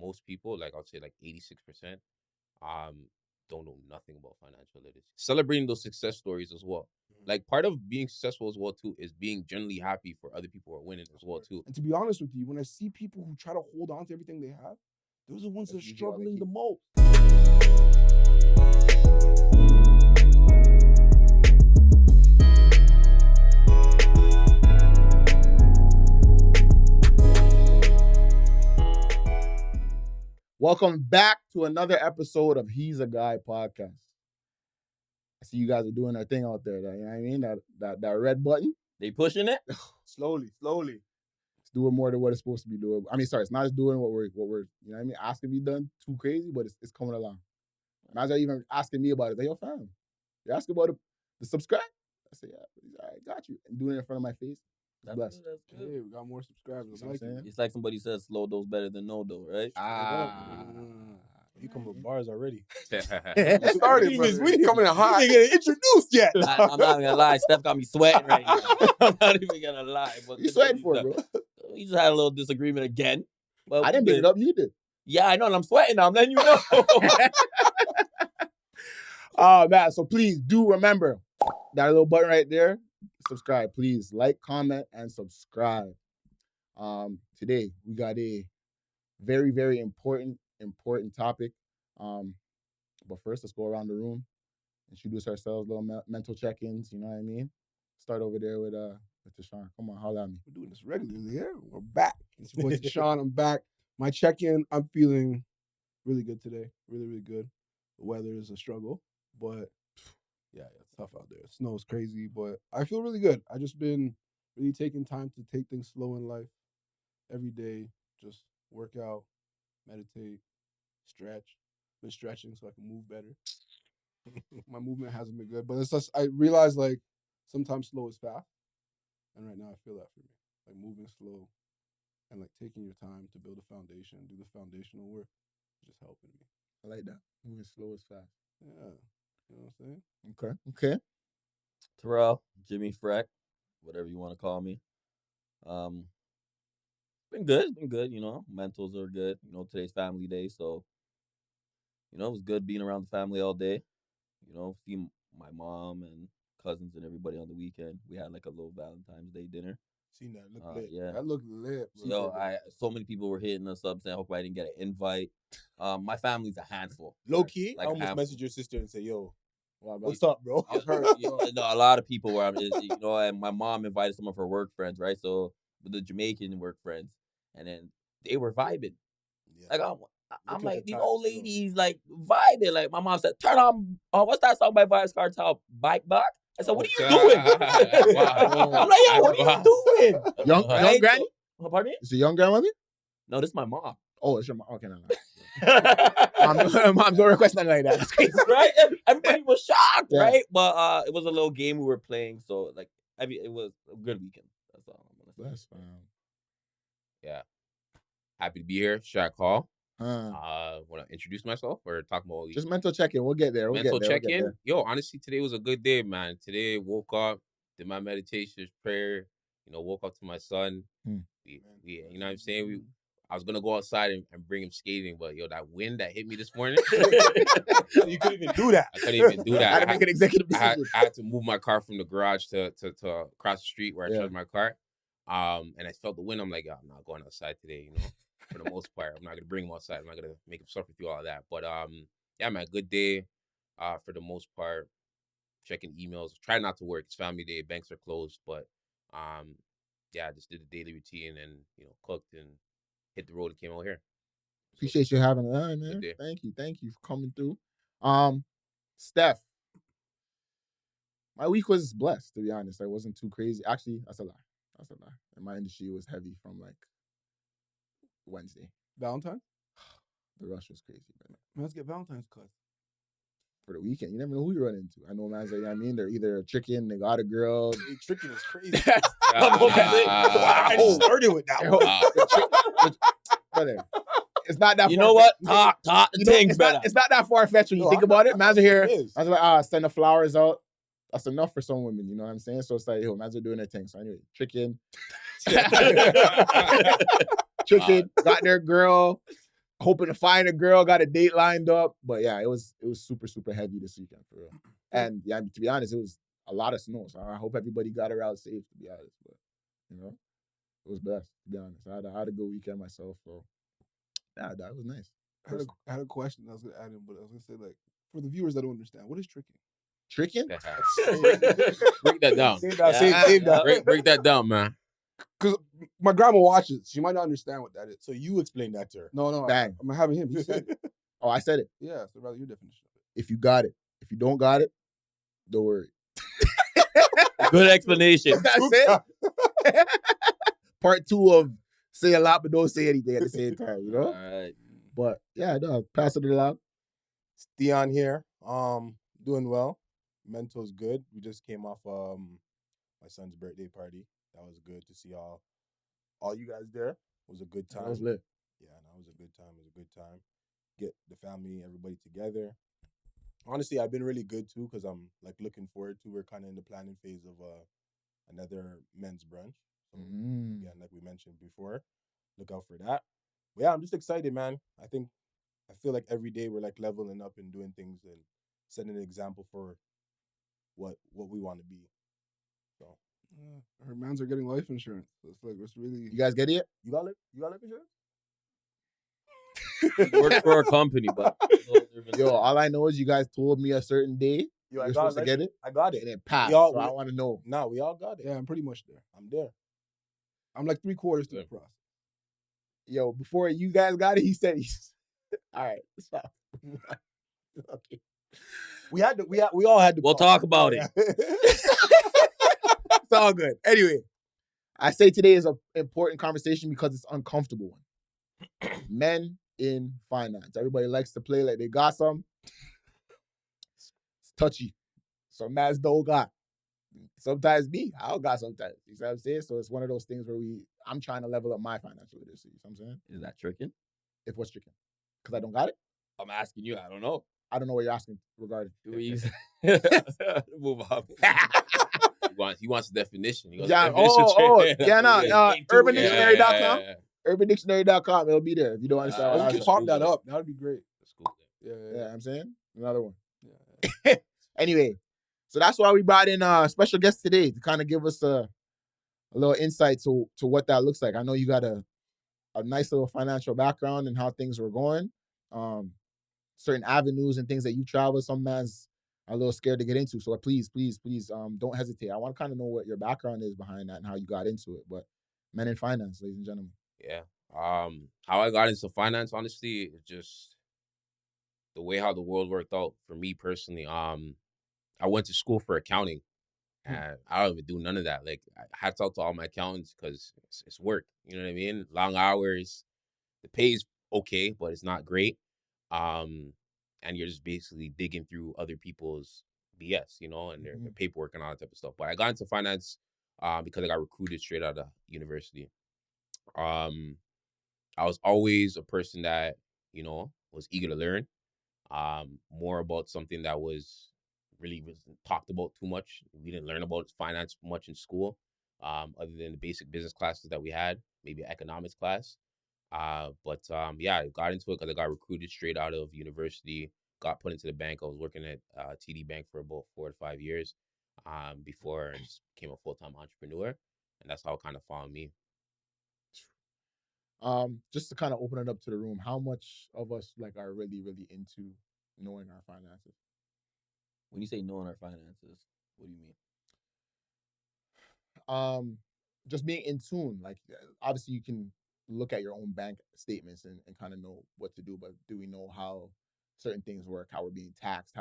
most people, like I'll say like 86%, don't know nothing about financial literacy. Celebrating those success stories as well. Like part of being successful as well too is being generally happy for other people who are winning as well too. And to be honest with you, when I see people who try to hold on to everything they have, those are the ones that are struggling the most. Welcome back to another episode of He's a Guy podcast. I see you guys are doing that thing out there. You know what I mean? That red button. They pushing it? Slowly. It's doing more than what it's supposed to be doing. I mean, sorry, it's not just doing what we're you know what I mean, asking to be done too crazy, but it's coming along. Imagine even asking me about it. Like, yo, fam, you're asking about the subscribe? I say, yeah, I got you. And doing it in front of my face. That's blessed. good, that's good. Hey, we got more subscribers. You know what I'm saying? It's like somebody says slow dose better than no dose, right? You come with bars already. We started, brother. We coming in hot. You ain't get introduced yet. I'm not gonna lie, Steph got me sweating right now. I'm not even gonna lie. But You sweating for it, bro? We just had a little disagreement again. But I didn't bring it up. You did. Yeah, I know, and I'm sweating now. I'm letting you know. Oh, man. So please do remember that little button right there. Subscribe, please. Like, comment, and subscribe. Today, we got a very, very important topic. But first, let's go around the room, introduce ourselves, little mental check-ins. You know what I mean? Start over there with Tashawn. Come on, holla at me. We're doing this regularly here. We're back. It's your boy Tashawn. I'm back. My check-in, I'm feeling really good today. Really, really good. The weather is a struggle, but yeah, it's tough out there. It snows crazy, but I feel really good. I just been really taking time to take things slow in life. Every day, just work out, meditate, stretch. Been stretching so I can move better. My movement hasn't been good, but it's just I realize like sometimes slow is fast, and right now I feel that for me. Like moving slow and like taking your time to build a foundation, do the foundational work, is just helping me. I like that. Moving slow is fast. Yeah, you know what I'm saying? Okay. Terrell, Jimmy Freck, whatever you want to call me. It's been good, you know. Mentals are good. You know, today's family day, so you know, it was good being around the family all day. You know, see my mom and cousins and everybody on the weekend. We had like a little Valentine's Day dinner. Seen that look lit. Yeah. That looked lit. Yo, so many people were hitting us up saying, I hope I didn't get an invite. My family's a handful. Low key, like I almost handful. messaged your sister and say, yo, Well, what's up, bro? I've heard, a lot of people were, you know, and my mom invited some of her work friends, right? So the Jamaican work friends, and then they were vibing. Yeah. Like I'm Looking like at the these time, old so. ladies like vibing. Like my mom said, turn on. What's that song by Vibes Cartel? Bike Back. I said, what are you doing? Wow. I'm like, yo, what are you doing? Young Right? granny? So, pardon me? Is it young grandmother? No, this is my mom. Oh, it's your mom. Okay, no. Mom's don't request nothing like that. That's crazy. Right? Everybody was shocked, Yeah. right? But it was a little game we were playing, so like it was a good weekend. That's all I'm gonna say. Bless, man. Yeah. Happy to be here, Shaq Hall. Huh. Want to introduce myself or talk about Just mental check-in. We'll get there. mental check-in? Yo, honestly, today was a good day, man. Today, woke up, did my meditation, prayer. You know, woke up to my son. We you know what I'm saying? I was gonna go outside and bring him skating, but yo, that wind that hit me this morning, You couldn't even do that. I couldn't even do I that. had to make an executive I decision. had to move my car from the garage to across the street where I Yeah. charged my car. And I felt the wind. I'm like, yo, I'm not going outside today, you know. For the most part, I'm not gonna bring him outside. I'm not gonna make him suffer through all of that. But yeah, man, good day. For the most part, checking emails. Try not to work. It's family day. Banks are closed. But yeah, I just did the daily routine and you know cooked and hit the road and came out here. So, Appreciate you having it on, man. Good day. Thank you for coming through. Steph, my week was blessed, to be honest. I wasn't too crazy. Actually, that's a lie. And my industry was heavy from like Wednesday. Valentine's? The rush was crazy, man. Man, let's get Valentine's cards. For the weekend, you never know who you run into. I know, man. You know what I mean? They're either a chicken, they got a girl. Hey, tricking is crazy. I just started with that one. Brother, it's not that. You know what? Talk the You know, things better. it's not that far fetched when you No, think I about know. it. Man's here. It is. I was like, send the flowers out. That's enough for some women, you know what I'm saying? So it's like, yo, man's are doing their thing. So anyway, chicken, got their girl. hoping to find a girl, got a date lined up. But yeah, it was super, super heavy this weekend for real. And yeah, to be honest, it was a lot of snow. So I hope everybody got her out safe, to be honest. But you know, it was best, to be honest. I had a good weekend myself, so yeah, that was nice. I had a question I was gonna add in, but I was gonna say, like, for the viewers that don't understand, what is tricking? Tricking? Break that down. Save that, Yeah. save that. Break that down, man. Because my grandma watches. She might not understand what that is. So you explain that to her. No, Bang. I'm having him. He said it. Oh, I said it. Yeah, so rather your definition of it. If you got it. If you don't got it, don't worry. Good explanation. That's it. Part 2 of say a lot but don't say anything at the same time, you All know? right. But yeah, no, pass it along. It's Dion here. Doing well. Mental's good. We just came off my son's birthday party. That was good to see all you guys there. It was a good time. That was lit. Yeah, that was a good time. It was a good time. Get the family, everybody together. Honestly, I've been really good too because I'm like looking forward to. We're kind of in the planning phase of another men's brunch. So yeah, like we mentioned before, look out for that. But yeah, I'm just excited, man. I feel like every day we're like leveling up and doing things and setting an example for what we want to be. So Her mans are getting life insurance. So it's like it's really. You guys get it? you got life insurance? Work for a company, but Yo, all I know is you guys told me a certain day Yo, you're supposed to get it, I got and it. it passed. Y'all- so I want to know. Nah, we all got it. Yeah, I'm pretty much there. I'm there. I'm like 3/4 through the process. Yo, before you guys got it, he said he's all right. Stop. Okay. We all had to. We'll talk about it. It's all good. Anyway, I say today is an important conversation because it's an uncomfortable one. Men in finance. Everybody likes to play like they got some. It's touchy. Some mans don't got. Sometimes me, I don't got sometimes. You see what I'm saying? So it's one of those things where I'm trying to level up my financial literacy. You know what I'm saying? is that tricking? If what's tricking? Because I don't got it? I'm asking you. I don't know. I don't know what you're asking regarding. Move on. He wants the definition. He goes, Yeah, definition yeah, no, UrbanDictionary.com. Yeah. UrbanDictionary.com. It'll be there if you don't understand what You I can was pop that up. That would be great. That's cool. Yeah, I'm saying another one. Yeah. Anyway, so that's why we brought in a special guest today to kind of give us a little insight to what that looks like. I know you got a nice little financial background and how things were going. Certain avenues and things that you travel, some man's are a little scared to get into. So please, don't hesitate. I want to kind of know what your background is behind that and how you got into it. But men in finance, ladies and gentlemen. Yeah. How I got into finance, honestly, is just the way how the world worked out for me personally. I went to school for accounting, and I don't even do none of that. Like, hats out to all my accountants because it's work. You know what I mean? Long hours. The pay's okay, but it's not great. And you're just basically digging through other people's BS, you know, and their paperwork and all that type of stuff. But I got into finance because I got recruited straight out of university. I was always a person that, you know, was eager to learn more about something that was talked about too much. We didn't learn about finance much in school, other than the basic business classes that we had, maybe economics class. But yeah, I got into it because I got recruited straight out of university, got put into the bank. I was working at TD Bank for about 4 to 5 years before I just became a full-time entrepreneur. And that's how it kind of found me. Just to kind of open it up to the room, how much of us like are really, really into knowing our finances? When you say knowing our finances, what do you mean? Just being in tune. Like, obviously, you can look at your own bank statements and kind of know what to do, but do we know how certain things work, how we're being taxed,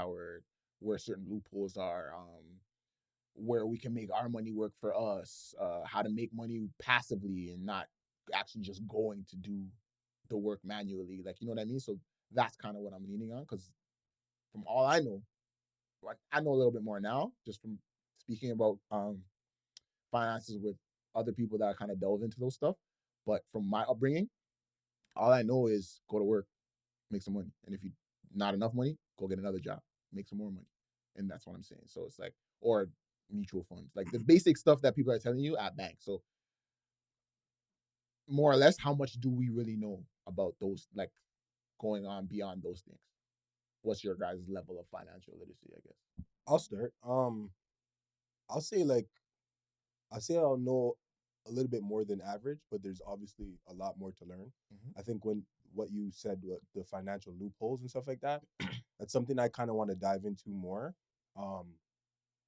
where certain loopholes are, where we can make our money work for us, how to make money passively and not actually just going to do the work manually, like, you know what I mean? So that's kind of what I'm leaning on, because from all I know, like, I know a little bit more now just from speaking about finances with other people that kind of delve into those stuff. But from my upbringing, all I know is go to work, make some money, and if you not enough money, go get another job, make some more money, and that's what I'm saying. So it's like, or mutual funds, like the basic stuff that people are telling you at banks. So more or less, how much do we really know about those, like going on beyond those things? What's your guys' level of financial literacy, I guess? I'll start. I'll say like I'll know a little bit more than average, but there's obviously a lot more to learn. Mhm. I think when what you said, the financial loopholes and stuff like that, that's something I kind of want to dive into more. Um,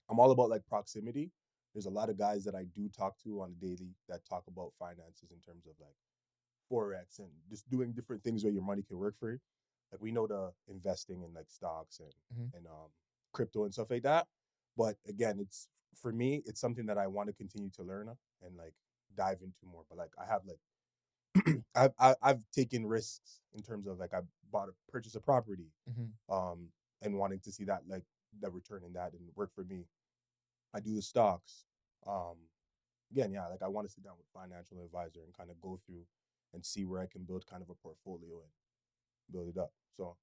I'm all about like proximity. There's a lot of guys that I do talk to on a daily that talk about finances in terms of like forex and just doing different things where your money can work for you. Like we know the investing in like stocks and Mhm. crypto and stuff like that. But again, it's for me, it's something that I want to continue to learn and like dive into more. But like I have like I've taken risks in terms of like I purchased a property, um, and wanting to see that like the return in that and work for me. I do the stocks. Um, Again, yeah, like I want to sit down with financial advisor and kind of go through and see where I can build kind of a portfolio and build it up. So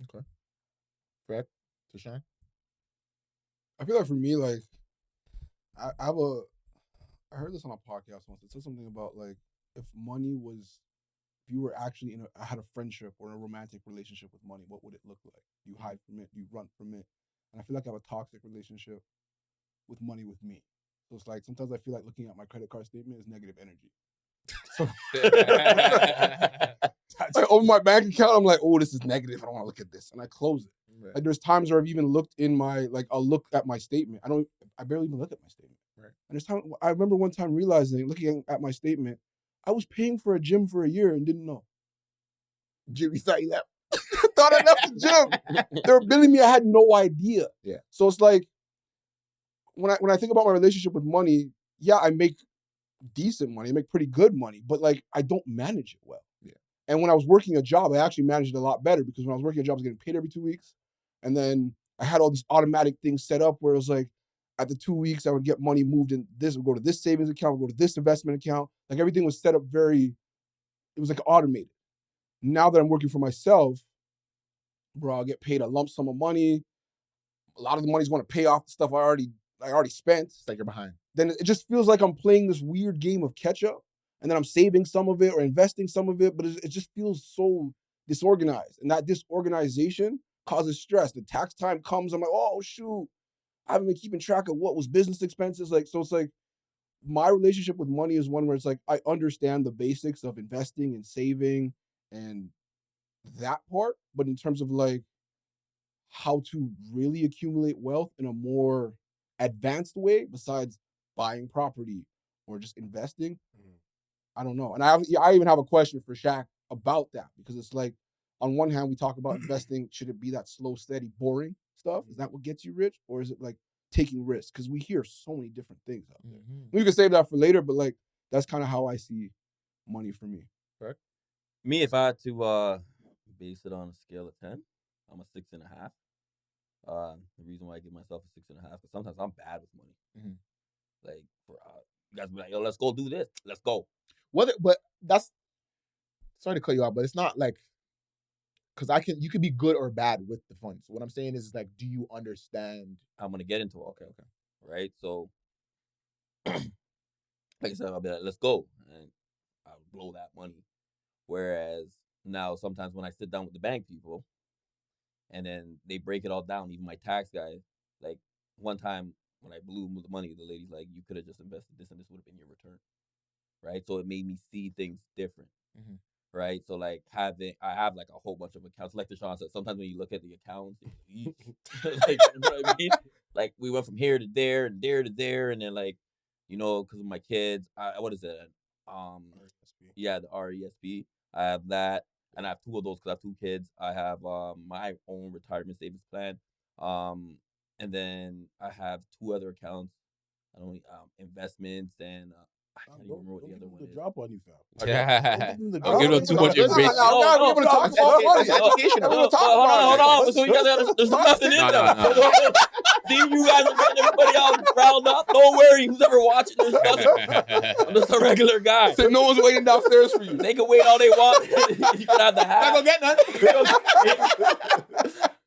Okay. Fred, Tashawn? I feel like for me, like I have a I heard this on a podcast once. It said something about like if money was if you were actually had a friendship or a romantic relationship with money, what would it look like? Do you hide from it? Do you run from it? And I feel like I have a toxic relationship with money with me. So it's like sometimes I feel like looking at my credit card statement is negative energy. So like over my bank account, I'm like, oh, this is negative. I don't want to look at this, and I close it. Right. Like there's times where I've even looked in my I'll look at my statement. I barely even look at my statement. Right. And there's time I remember one time realizing, looking at my statement, I was paying for a gym for a year and didn't know. Jimmy thought you left. I thought I left the gym. They were billing me. I had no idea. Yeah. So it's like when I think about my relationship with money, yeah, I make decent money. I make pretty good money, but like I don't manage it well. Yeah. And when I was working a job, I actually managed it a lot better because when I was working a job, I was getting paid every 2 weeks. And then I had all these automatic things set up where it was like at the 2 weeks, I would get money moved in this, would go to this savings account, would go to this investment account. Like everything was set up it was like automated. Now that I'm working for myself, bro, I'll get paid a lump sum of money. A lot of the money's going to pay off the stuff I already spent. It's like you're behind. Then it just feels like I'm playing this weird game of catch up, and then I'm saving some of it or investing some of it, but it just feels so disorganized. And that disorganization causes stress. The tax time comes, I'm like, oh shoot, I haven't been keeping track of what was business expenses. Like, so it's like my relationship with money is one where it's like I understand the basics of investing and saving and that part, but in terms of like how to really accumulate wealth in a more advanced way besides buying property or just investing, I don't know. And I even have a question for Shaq about that because it's like, on one hand, we talk about investing. Should it be that slow, steady, boring stuff? Is that what gets you rich? Or is it like taking risks? Because we hear so many different things out there. We can save that for later, but like, that's kind of how I see money for me. Correct? Me, if I had to base it on a scale of 10, I'm a 6.5. The reason why I give myself a 6.5 because sometimes I'm bad with money. Mhm. Like, you guys be like, yo, let's go do this. Let's go. But that's sorry to cut you out, but it's not like because you can be good or bad with the funds. What I'm saying is like, do you understand? I'm gonna get into it. Okay. Right. So, like I said, I'll be like, let's go, and I'll blow that money. Whereas now, sometimes when I sit down with the bank people, and then they break it all down, even my tax guy, like one time when I blew the money, the lady's like, you could have just invested this, and this would have been your return. Right. So it made me see things different. Mhm. Right. So like I have like a whole bunch of accounts. Like Deshaun said, sometimes when you look at the accounts, like, you know what I mean? Like we went from here to there and there to there, and then like, because of my kids, what is it? RSP. Yeah, the RESP. I have that, and I have two of those because I have two kids. I have my own retirement savings plan, and then I have two other accounts. I don't investments and I can't even remember what the other one The is. drop on you, fam. Yeah. Don't Don't give them too much information. No, we're talking about money. Educational. We're gonna talk Hold about on. it. So you guys, there's nothing in No, there. no, no. See, you guys are getting everybody else riled up. Don't worry. Who's ever watching this? I'm just a regular guy. So no one's waiting downstairs for you. They can wait all they want. You can have the hat. Not gonna get none.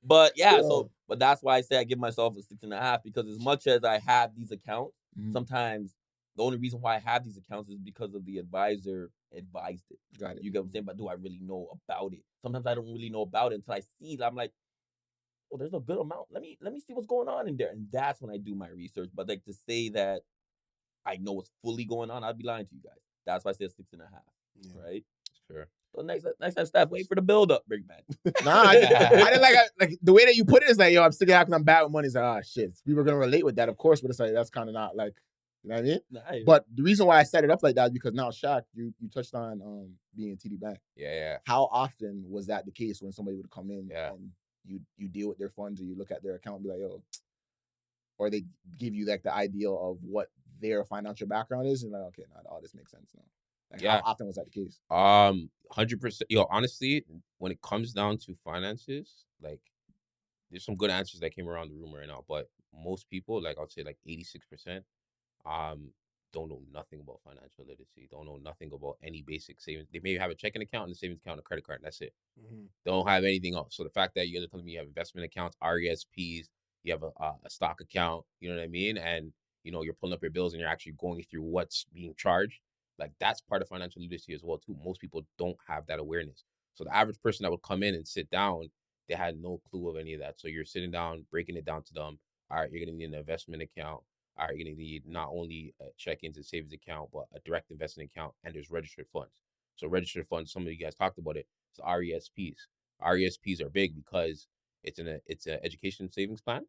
But yeah, but that's why I say I give myself a 6.5 because as much as I have these accounts, sometimes the only reason why I have these accounts is because of the advisor advised it. Got it. You get what I'm saying? But do I really know about it? Sometimes I don't really know about it until I see it. I'm like, oh, there's a good amount. Let me see what's going on in there. And that's when I do my research. But like to say that I know what's fully going on, I'd be lying to you guys. That's why I said 6.5. Yeah. Right? Sure. So next time, staff, wait for the build up, big man. Nah, I didn't like the way that you put it is like, yo, I'm sticking out because I'm bad with money. It's like, ah, shit. People are gonna relate with that, of course, but it's like that's kind of not like, you know what I mean? Nah, But the reason why I set it up like that is because now, Shaq, you touched on being TD Bank. Yeah. How often was that the case when somebody would come in Yeah. and you deal with their funds or you look at their account and be like, yo, or they give you like the ideal of what their financial background is and like, okay, now all this makes sense now. Like, Yeah. how often was that the case? 100%. Yo, honestly, when it comes down to finances, like there's some good answers that came around the room right now, but most people, like I'll say like 86%, don't know nothing about financial literacy, don't know nothing about any basic savings. They maybe have a checking account and a savings account and a credit card, and that's it. Mhm. They don't have anything else. So the fact that you guys are telling me you have investment accounts, RESPs, you have a stock account, you know what I mean? And you're pulling up your bills and you're actually going through what's being charged. Like that's part of financial literacy as well too. Most people don't have that awareness. So the average person that would come in and sit down, they had no clue of any of that. So you're sitting down, breaking it down to them. All right, you're gonna need an investment account. All right, you're gonna need not only a check-ins and savings account, but a direct investment account, and there's registered funds. So registered funds, some of you guys talked about it. It's RESPs. RESPs are big because it's an education savings plan,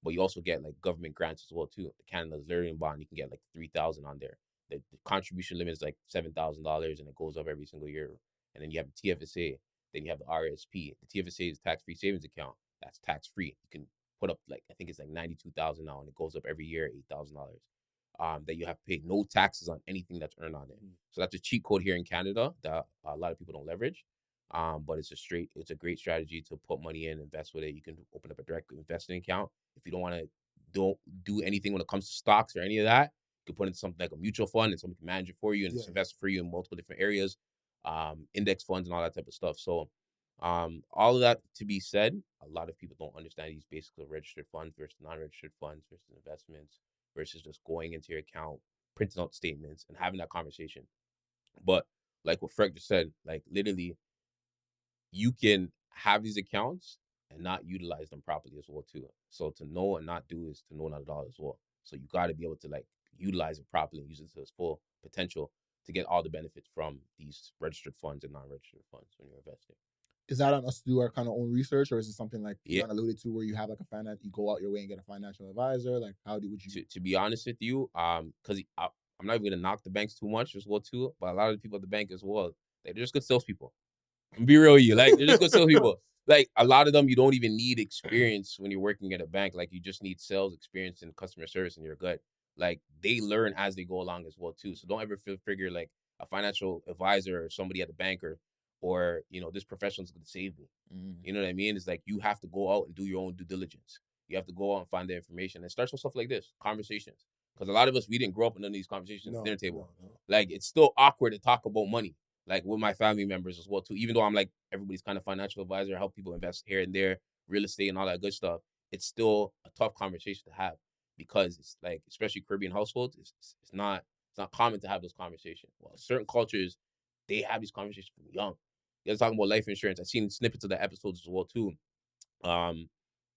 but you also get like government grants as well too. The Canada's Learning Bond, you can get like 3,000 on there. The contribution limit is like $7,000, and it goes up every single year. And then you have the TFSA, then you have the RSP. The TFSA is tax-free savings account. That's tax-free. You can put up like I think it's like 92,000 now, and it goes up every year $8,000. That you have to pay no taxes on anything that's earned on it. So that's a cheat code here in Canada that a lot of people don't leverage. But it's a great strategy to put money in, invest with it. You can open up a direct investing account. If you don't want to do anything when it comes to stocks or any of that, you can put in something like a mutual fund and someone can manage it for you and just invest for you in multiple different areas, index funds and all that type of stuff. So all of that to be said, a lot of people don't understand these basics of registered funds versus non-registered funds versus investments versus just going into your account, printing out statements and having that conversation. But like what Frank just said, like literally you can have these accounts and not utilize them properly as well too. So to know and not do is to know not at all as well. So you got to be able to like utilize it properly and use it to its full potential to get all the benefits from these registered funds and non-registered funds when you're investing. Is that on us to do our kind of own research, or is it something like Yeah. Keon alluded to, where you have like you go out your way and get a financial advisor? Like, would you? To be honest with you, because I'm not even gonna knock the banks too much as well too, but a lot of the people at the bank as well, they're just good salespeople. I'm be real with you, like they're just good salespeople. Like a lot of them, you don't even need experience when you're working at a bank. Like you just need sales experience and customer service, and you're good. Like they learn as they go along as well too. So don't ever figure like a financial advisor or somebody at the bank or this professional's gonna save me. You know what I mean? It's like you have to go out and do your own due diligence. You have to go out and find the information. And it starts with stuff like this, conversations. Because a lot of us, we didn't grow up in none of these conversations at the dinner table. No. Like it's still awkward to talk about money, like with my family members as well too. Even though I'm like everybody's kind of financial advisor, help people invest here and there, real estate and all that good stuff. It's still a tough conversation to have because it's like, especially Caribbean households, it's not common to have those conversations. Well, certain cultures, they have these conversations from young. You guys talking about life insurance. I've seen snippets of the episodes as well too.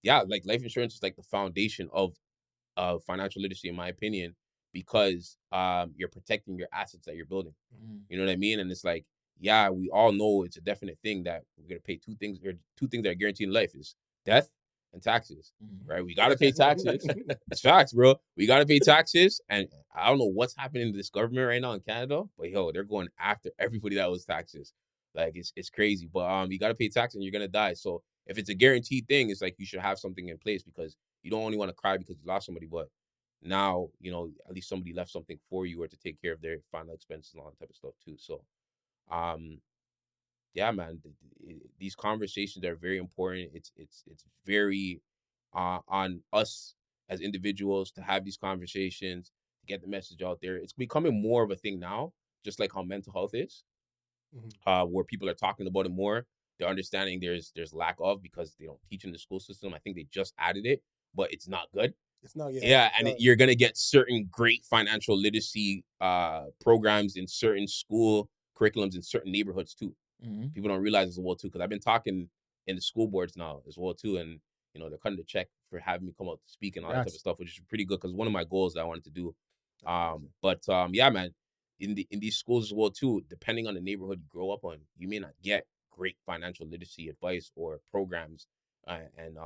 Yeah, like life insurance is like the foundation of financial literacy, in my opinion, because you're protecting your assets that you're building. You know what I mean? And it's like, yeah, we all know it's a definite thing that we're gonna pay two things that are guaranteed in life is death and taxes. Right? We gotta pay taxes. It's facts, bro. We gotta pay taxes. And I don't know what's happening to this government right now in Canada, but yo, they're going after everybody that owes taxes. Like it's crazy. But you gotta pay taxes and you're gonna die. So if it's a guaranteed thing, it's like you should have something in place because you don't only want to cry because you lost somebody, but now, at least somebody left something for you or to take care of their final expenses and all that type of stuff too. So, yeah, man, these conversations are very important. It's very on us as individuals to have these conversations, to get the message out there. It's becoming more of a thing now, just like how mental health is, where people are talking about it more. They're understanding there's lack of because they don't teach in the school system. I think they just added it, but it's not good. It's not. Yeah, and you're gonna get certain great financial literacy programs in certain school curriculums in certain neighborhoods too. Mm-hmm. People don't realize as well too, because I've been talking in the school boards now as well too, and they're cutting the check for having me come out to speak and all that type of stuff, which is pretty good because one of my goals that I wanted to do. Yeah, man, in these schools as well too, depending on the neighborhood you grow up on, you may not get great financial literacy advice or programs and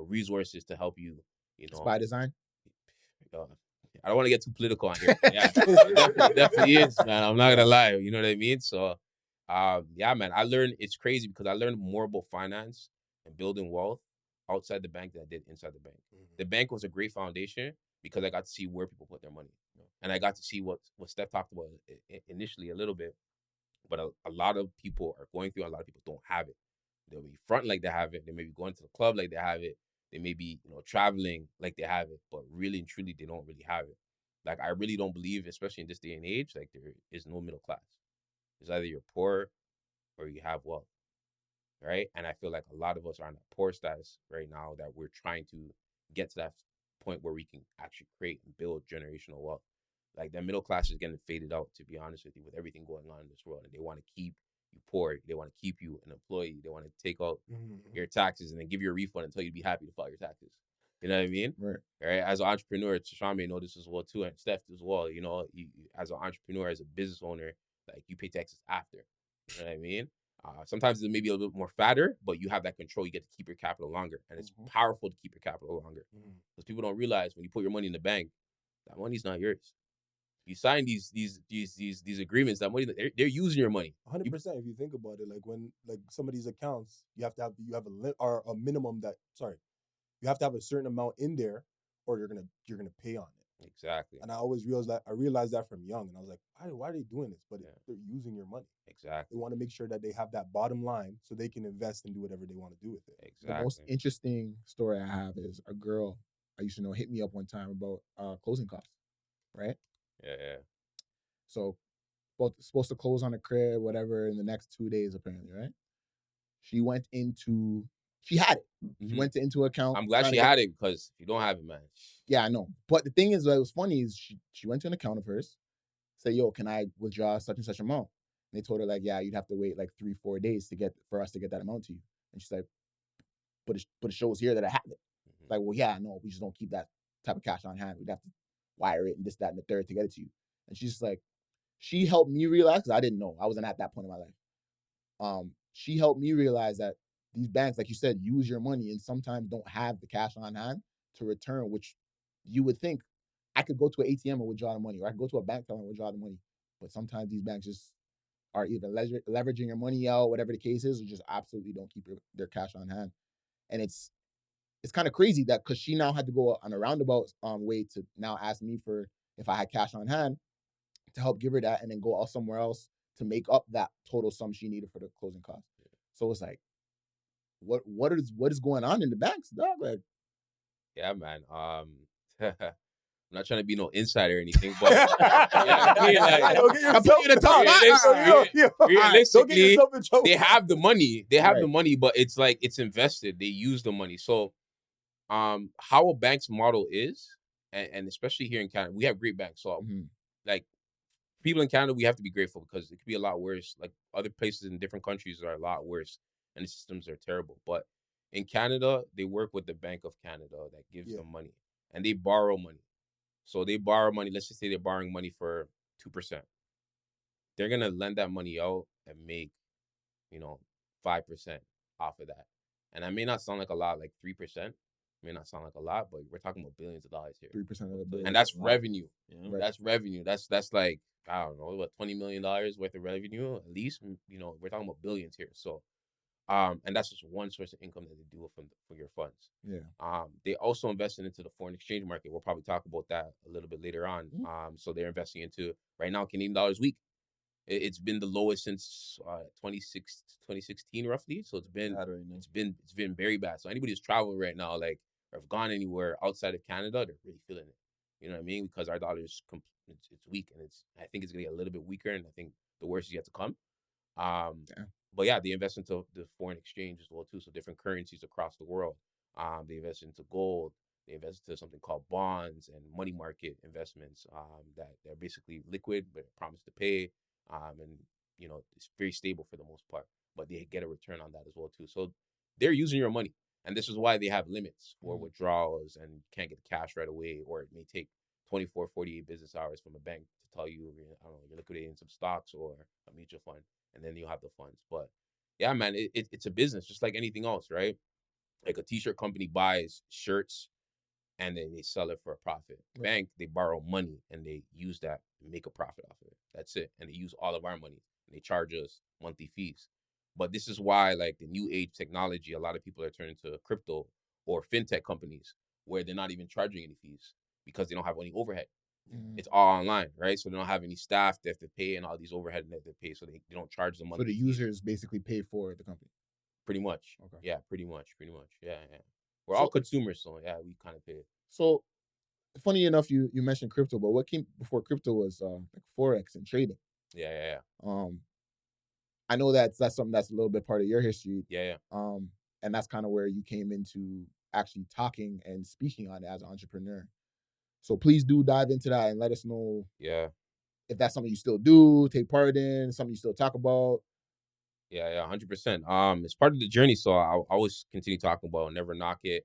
resources to help you. It's by design. uh, I don't want to get too political on here. But yeah, it definitely is, man. I'm not gonna lie. You know what I mean? So, yeah, man. I learned it's crazy because I learned more about finance and building wealth outside the bank than I did inside the bank. The bank was a great foundation because I got to see where people put their money, and I got to see what Steph talked about initially a little bit. But a lot of people are going through. A lot of people don't have it. They'll be front like they have it. They may be going to the club like they have it. They may be, traveling like they have it, but really and truly, they don't really have it. Like, I really don't believe, especially in this day and age, like there is no middle class. It's either you're poor or you have wealth, right? And I feel like a lot of us are on a poor status right now that we're trying to get to that point where we can actually create and build generational wealth. Like, the middle class is getting faded out, to be honest with you, with everything going on in this world, and they want to keep you poor. They want to keep you an employee. They want to take out your taxes and then give you a refund and tell you to be happy to file your taxes. You know what I mean? Right. As an entrepreneur, Sean may know this as well too, and Steph as well. As an entrepreneur, as a business owner, like, you pay taxes after. You know what I mean? Sometimes it may be a little bit more fatter, but you have that control. You get to keep your capital longer, and it's powerful to keep your capital longer because people don't realize when you put your money in the bank, that money's not yours. You sign these agreements. That money, they're using your money. 100%. If you think about it, like when some of these accounts, you have a minimum that you have to have a certain amount in there, or you're gonna pay on it. Exactly. And I always realized that from young, and I was like, why are they doing this? But they're using your money. Exactly. They want to make sure that they have that bottom line so they can invest and do whatever they want to do with it. Exactly. The most interesting story I have is a girl I used to know hit me up one time about closing costs, right? Yeah. So, both supposed to close on a crib, whatever, in the next 2 days, apparently, right? She had it. She went into account. I'm glad she had it, because if you don't have it, man. Yeah, I know. But the thing is, what was funny is she went to an account of hers, say, yo, can I withdraw such and such amount? And they told her, like, yeah, you'd have to wait like 3-4 days for us to get that amount to you. And she's like, but it shows here that I have it. Like, well, yeah, no, we just don't keep that type of cash on hand. We'd have to wire it and this, that, and the third to get it to you. And she's just like, she helped me realize, because I didn't know. I wasn't at that point in my life. She helped me realize that these banks, like you said, use your money and sometimes don't have the cash on hand to return, which you would think I could go to an ATM and withdraw the money, or I could go to a bank and withdraw the money. But sometimes these banks just are either leveraging your money out, whatever the case is, or just absolutely don't keep their cash on hand. And it's kind of crazy that, because she now had to go on a roundabout way to now ask me for if I had cash on hand to help give her that, and then go out somewhere else to make up that total sum she needed for the closing costs. So it's like, what is going on in the banks, dog? Like, yeah, man. I'm not trying to be no insider or anything, but don't get yourself realistically, in trouble. they have the money. They have the money, but it's like it's invested. They use the money. So, how a bank's model is, and especially here in Canada, we have great banks. So, like, people in Canada, we have to be grateful because it could be a lot worse. Like, other places in different countries are a lot worse, and the systems are terrible. But in Canada, they work with the Bank of Canada that gives them money, and they borrow money. So they borrow money. Let's just say they're borrowing money for 2%. They're gonna lend that money out and make, 5% off of that. And that may not sound like a lot, like 3%. May not sound like a lot, but we're talking about billions of dollars here. 3% of the billion. And that's revenue. Right. That's revenue. That's like, I don't know, what, $20 million worth of revenue at least. We're talking about billions here. So, and that's just one source of income that they do for your funds. Yeah. They also invested into the foreign exchange market. We'll probably talk about that a little bit later on. So they're investing into, right now, Canadian dollar is weak. It's been the lowest since 2016 roughly. So it's been very bad. So anybody who's traveling right now, like, or have gone anywhere outside of Canada, they're really feeling it. You know what I mean? Because our dollar is it's weak, and I think it's gonna get a little bit weaker, and I think the worst is yet to come. But yeah, they invest into the foreign exchange as well too, so different currencies across the world. They invest into gold. They invest into something called bonds and money market investments that they're basically liquid but promise to pay, and it's very stable for the most part. But they get a return on that as well too. So they're using your money, and this is why they have limits for withdrawals and you can't get cash right away, or it may take 24, 48 business hours from a bank to tell you, I don't know, you're liquidating some stocks or a mutual fund, and then you'll have the funds. But yeah, man, it's a business just like anything else, right? Like a t-shirt company buys shirts and then they sell it for a profit. Right. Bank, they borrow money and they use that and make a profit off of it. That's it. And they use all of our money and they charge us monthly fees. But this is why, like the new age technology, a lot of people are turning to crypto or fintech companies where they're not even charging any fees because they don't have any overhead. It's all online, right? So they don't have any staff they have to pay and all these overhead that they pay. So they don't charge the So monthly the fees. users basically pay for the company. Pretty much. Okay. Yeah, pretty much. Yeah, yeah. We're all consumers, so yeah, we kind of pay it. So funny enough, you mentioned crypto, but what came before crypto was like forex and trading. Yeah. I know that's something that's a little bit part of your history. Yeah. And that's kind of where you came into actually talking and speaking on it as an entrepreneur. So please do dive into that and let us know Yeah. if that's something you still do, take part in, something you still talk about. Yeah, 100%. It's part of the journey, so I always continue talking about never knock it.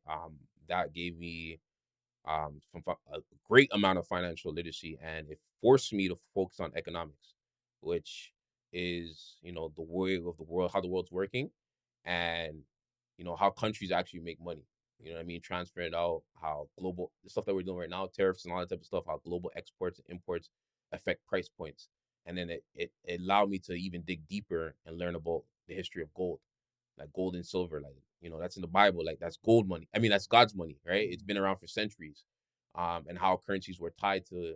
That gave me a great amount of financial literacy, and it forced me to focus on economics, which is the way of the world, how the world's working, and how countries actually make money. You know what I mean? Transfer it out, how global the stuff that we're doing right now, tariffs and all that type of stuff, how global exports and imports affect price points. And then it allowed me to even dig deeper and learn about the history of gold, like gold and silver, like that's in the Bible, like that's gold money. I mean, that's God's money, right? It's been around for centuries, and how currencies were tied to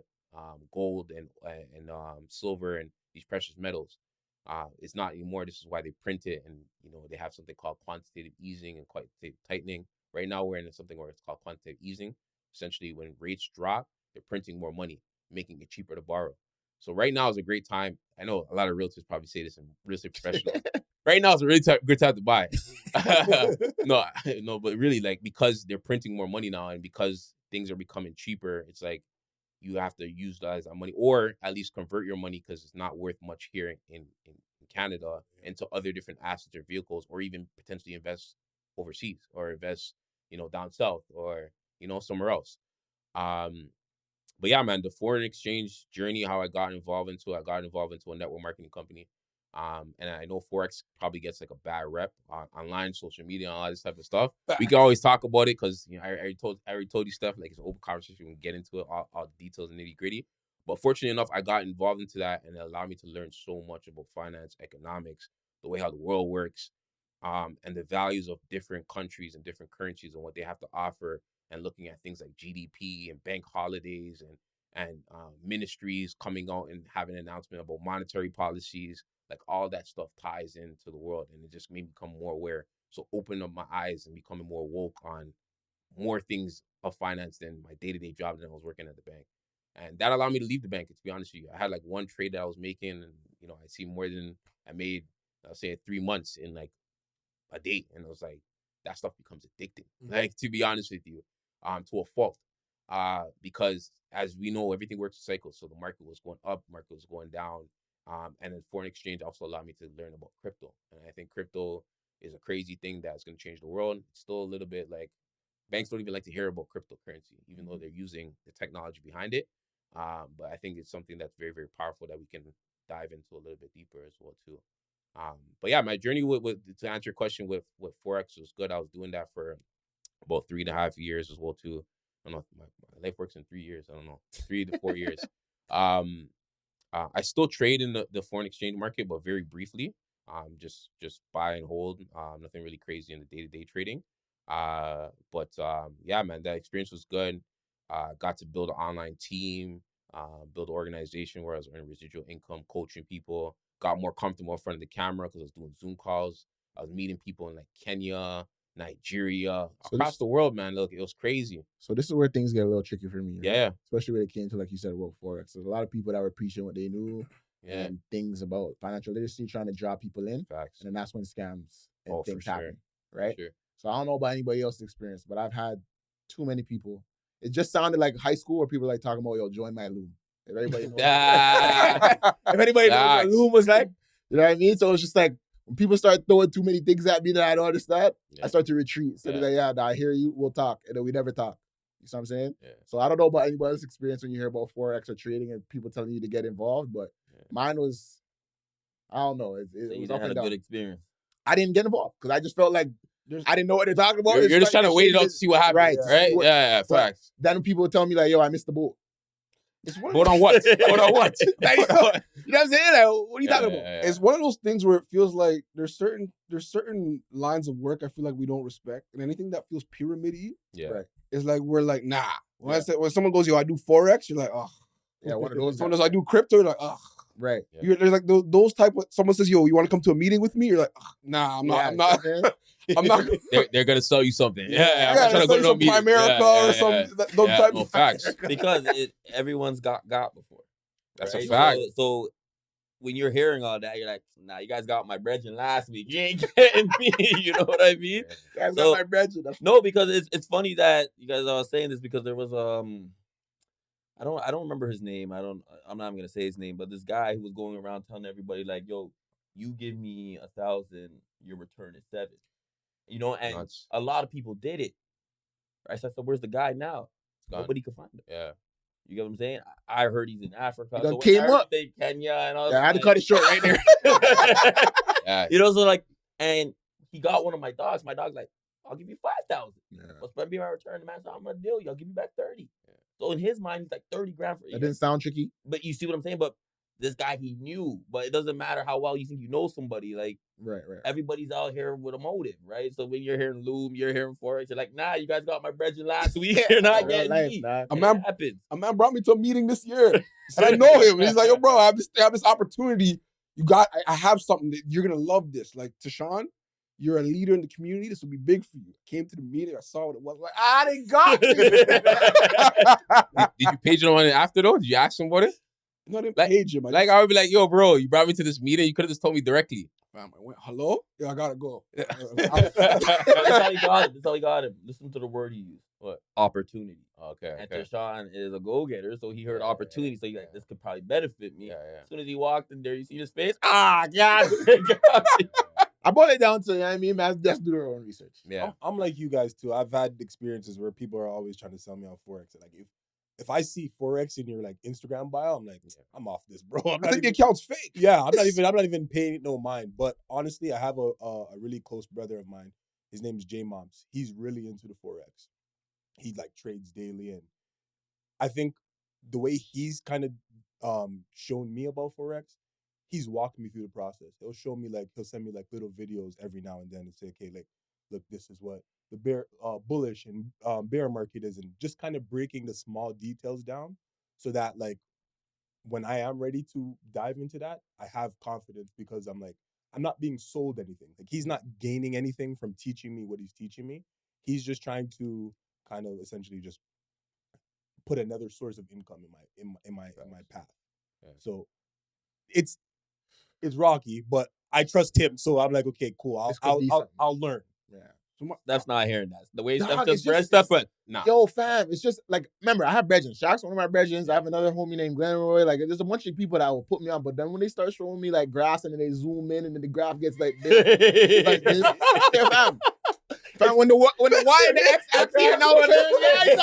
gold and silver and these precious metals. It's not anymore. This is why they print it, and they have something called quantitative easing and quantitative tightening. Right now, we're in something where it's called quantitative easing. Essentially, when rates drop, they're printing more money, making it cheaper to borrow. So right now is a great time. I know a lot of realtors probably say this, and real estate professionals. Right now is a really good time to buy. No, no, but really, like, because they're printing more money now, and because things are becoming cheaper, it's like you have to utilize that money, or at least convert your money because it's not worth much here in Canada into other different assets or vehicles, or even potentially invest overseas or invest, down south or somewhere else. Um, but yeah, man, the foreign exchange journey, how I got involved into it, I got involved into a network marketing company. And I know Forex probably gets like a bad rep on online, social media, and all this type of stuff. We can always talk about it because I already told you stuff. Like, it's an open conversation. We can get into it, all the details and nitty gritty. But fortunately enough, I got involved into that, and it allowed me to learn so much about finance, economics, the way how the world works, and the values of different countries and different currencies and what they have to offer, and looking at things like GDP and bank holidays and ministries coming out and having an announcement about monetary policies. Like, all that stuff ties into the world, and it just made me become more aware. So open up my eyes and becoming more woke on more things of finance than my day-to-day job that I was working at the bank. And that allowed me to leave the bank. To be honest with you, I had like one trade that I was making, and I see more than I made, I'll say, 3 months in like a day, and it was like that stuff becomes addicting. Like, to be honest with you, to a fault, because as we know, everything works in cycles. So the market was going up, market was going down, and then foreign exchange also allowed me to learn about crypto, and I think crypto is a crazy thing that's going to change the world. It's still a little bit like banks don't even like to hear about cryptocurrency, even though they're using the technology behind it. But I think it's something that's very, very powerful that we can dive into a little bit deeper as well too. But yeah, my journey with to answer your question with Forex was good. I was doing that for about 3.5 years as well too. I don't know if my life works in 3 years. I don't know, 3 to 4 years. Um, I still trade in the foreign exchange market, but very briefly. Just buy and hold. Nothing really crazy in the day-to-day trading. But yeah, man, that experience was good. Got to build an online team, build an organization where I was earning residual income, coaching people. Got more comfortable in front of the camera because I was doing Zoom calls. I was meeting people in like Kenya, Nigeria, So across this, the world, man. Look, it was crazy. so this is where things get a little tricky for me, right? Yeah, Especially when it came to, like you said, about forex. There's a lot of people that were preaching what they knew yeah, and things about financial literacy, trying to draw people in, facts. and then that's when scams and Oh, for things sure, happen, for right? sure. So I don't know about anybody else's experience, but I've had too many people. It just sounded like high school where people were like talking about, yo, join my loom. If anybody knows, if anybody knows what Facts. loom was like, you know what I mean? So it's just like, when people start throwing too many things at me that I don't understand, Yeah. I start to retreat. So Yeah. they're like, yeah, nah, I hear you, we'll talk. And then we never talk. You see what I'm saying? Yeah. So I don't know about anybody's experience when you hear about Forex or trading and people telling you to get involved, but mine was, I don't know. It So you was didn't up have and a down. good experience. I didn't get involved because I just felt like I didn't know what they're talking about. You're just trying to wait it out to see what happens, Right. right? What- Yeah, but facts. then people would tell me like, yo, I missed the boat. It's one of Vote those- on what? Vote on what? Like, you know what I'm saying? Like, what are you talking about? It's one of those things where it feels like there's certain lines of work I feel like we don't respect, and anything that feels pyramid-y Yeah. Right. is like we're like nah. When Yeah. when someone goes, yo, I do Forex, you're like, oh. Yeah, one of those Someone guys. goes, I do crypto, you're like, ugh. Right. Yeah. There's like those type of, someone says, yo, you want to come to a meeting with me? You're like, ugh, nah, I'm not. Yeah, I'm not. you know what I'm not. They're gonna sell you something. Yeah, Yeah, I'm not trying to go to no some meeting. Primerica or some those Yeah, type no of facts. Because everyone's got before. That's right? a fact. So when you're hearing all that, you're like, nah, you guys got my brethren last week. You ain't getting me. You know what I mean? Guys So- got my brethren. That's No, because it's funny that you guys are saying this because there was I don't remember his name. I'm not even gonna say his name, but this guy who was going around telling everybody like, yo, you give me 1,000, your return is 7. You know, and Nuts. a lot of people did it. Right? So I said, where's the guy now? Gone. Nobody could find him. Yeah. You get what I'm saying? I heard he's in Africa. He done So when came I heard up. they Kenya and all Yeah, I had to that, cut it short right there. Yeah. you know, so like, and he got one of my dogs. My dog's like, I'll give you 5,000. Yeah. What's going to be my return? The man said, I'm going to deal you. I'll give you back 30. So in his mind, he's like 30 grand for a That year. didn't sound tricky. But you see what I'm saying? But this guy, he knew. But it doesn't matter how well you think you know somebody. Like, Right. everybody's out here with a motive, right? So when you're hearing Loom, you're hearing Forex, you're like, nah, you guys got my brethren last week. You're not Real getting life, me. dog. A And man, it happens. a man brought me to a meeting this year, and I know him. And he's like, yo, bro, I have this opportunity. I have something that you're gonna love this. Like, Tashawn, you're a leader in the community. This will be big for you. Came to the meeting, I saw what it was. Like, I didn't got Did you page him on it after though? Did you ask him about it? No, I didn't Like- page him. Like I would be like, yo, bro, you brought me to this meeting. You could have just told me directly. I went, hello? Yeah, I gotta go. That's how he got it. That's how he got it. Listen to the word he used. What? Opportunity. Okay. And Okay. Tashawn is a go-getter, so he heard Yeah, opportunity. So he's like, this could probably benefit me. Yeah. As soon as he walked in there, you see his face. Ah, God. I boiled it down to, you know what I mean, man, just do their own research. Yeah. I'm like you guys too. I've had experiences where people are always trying to sell me on Forex. Like if I see Forex in your like Instagram bio, I'm like, I'm off this, bro. I think the account's fake. Yeah, I'm not even paying it no mind. But honestly, I have a really close brother of mine. His name is J Moms. He's really into the Forex. He like trades daily, and I think the way he's kind of shown me about Forex, he's walked me through the process. He'll send me like little videos every now and then and say, okay, like, look, this is what the bullish and bear market is, and just kind of breaking the small details down so that like when I am ready to dive into that, I have confidence because I'm not being sold anything. Like he's not gaining anything from teaching me what he's teaching me. He's just trying to kind of essentially just put another source of income in my path. Yeah. So it's rocky, but I trust him. So I'm like, okay, cool. This could be something. I'll learn. Yeah. That's not hearing that. The way Dog, stuff it's just spread just- stuff, but Nah. Yo, fam, it's just like, remember, I have brethren. Shaq's one of my brethren. I have another homie named Glenroy. Like, there's a bunch of people that will put me on, but then when they start showing me like graphs and then they zoom in and then the graph gets like this, like this, yeah, fam. Fam, when the Y and the X axis are now turning,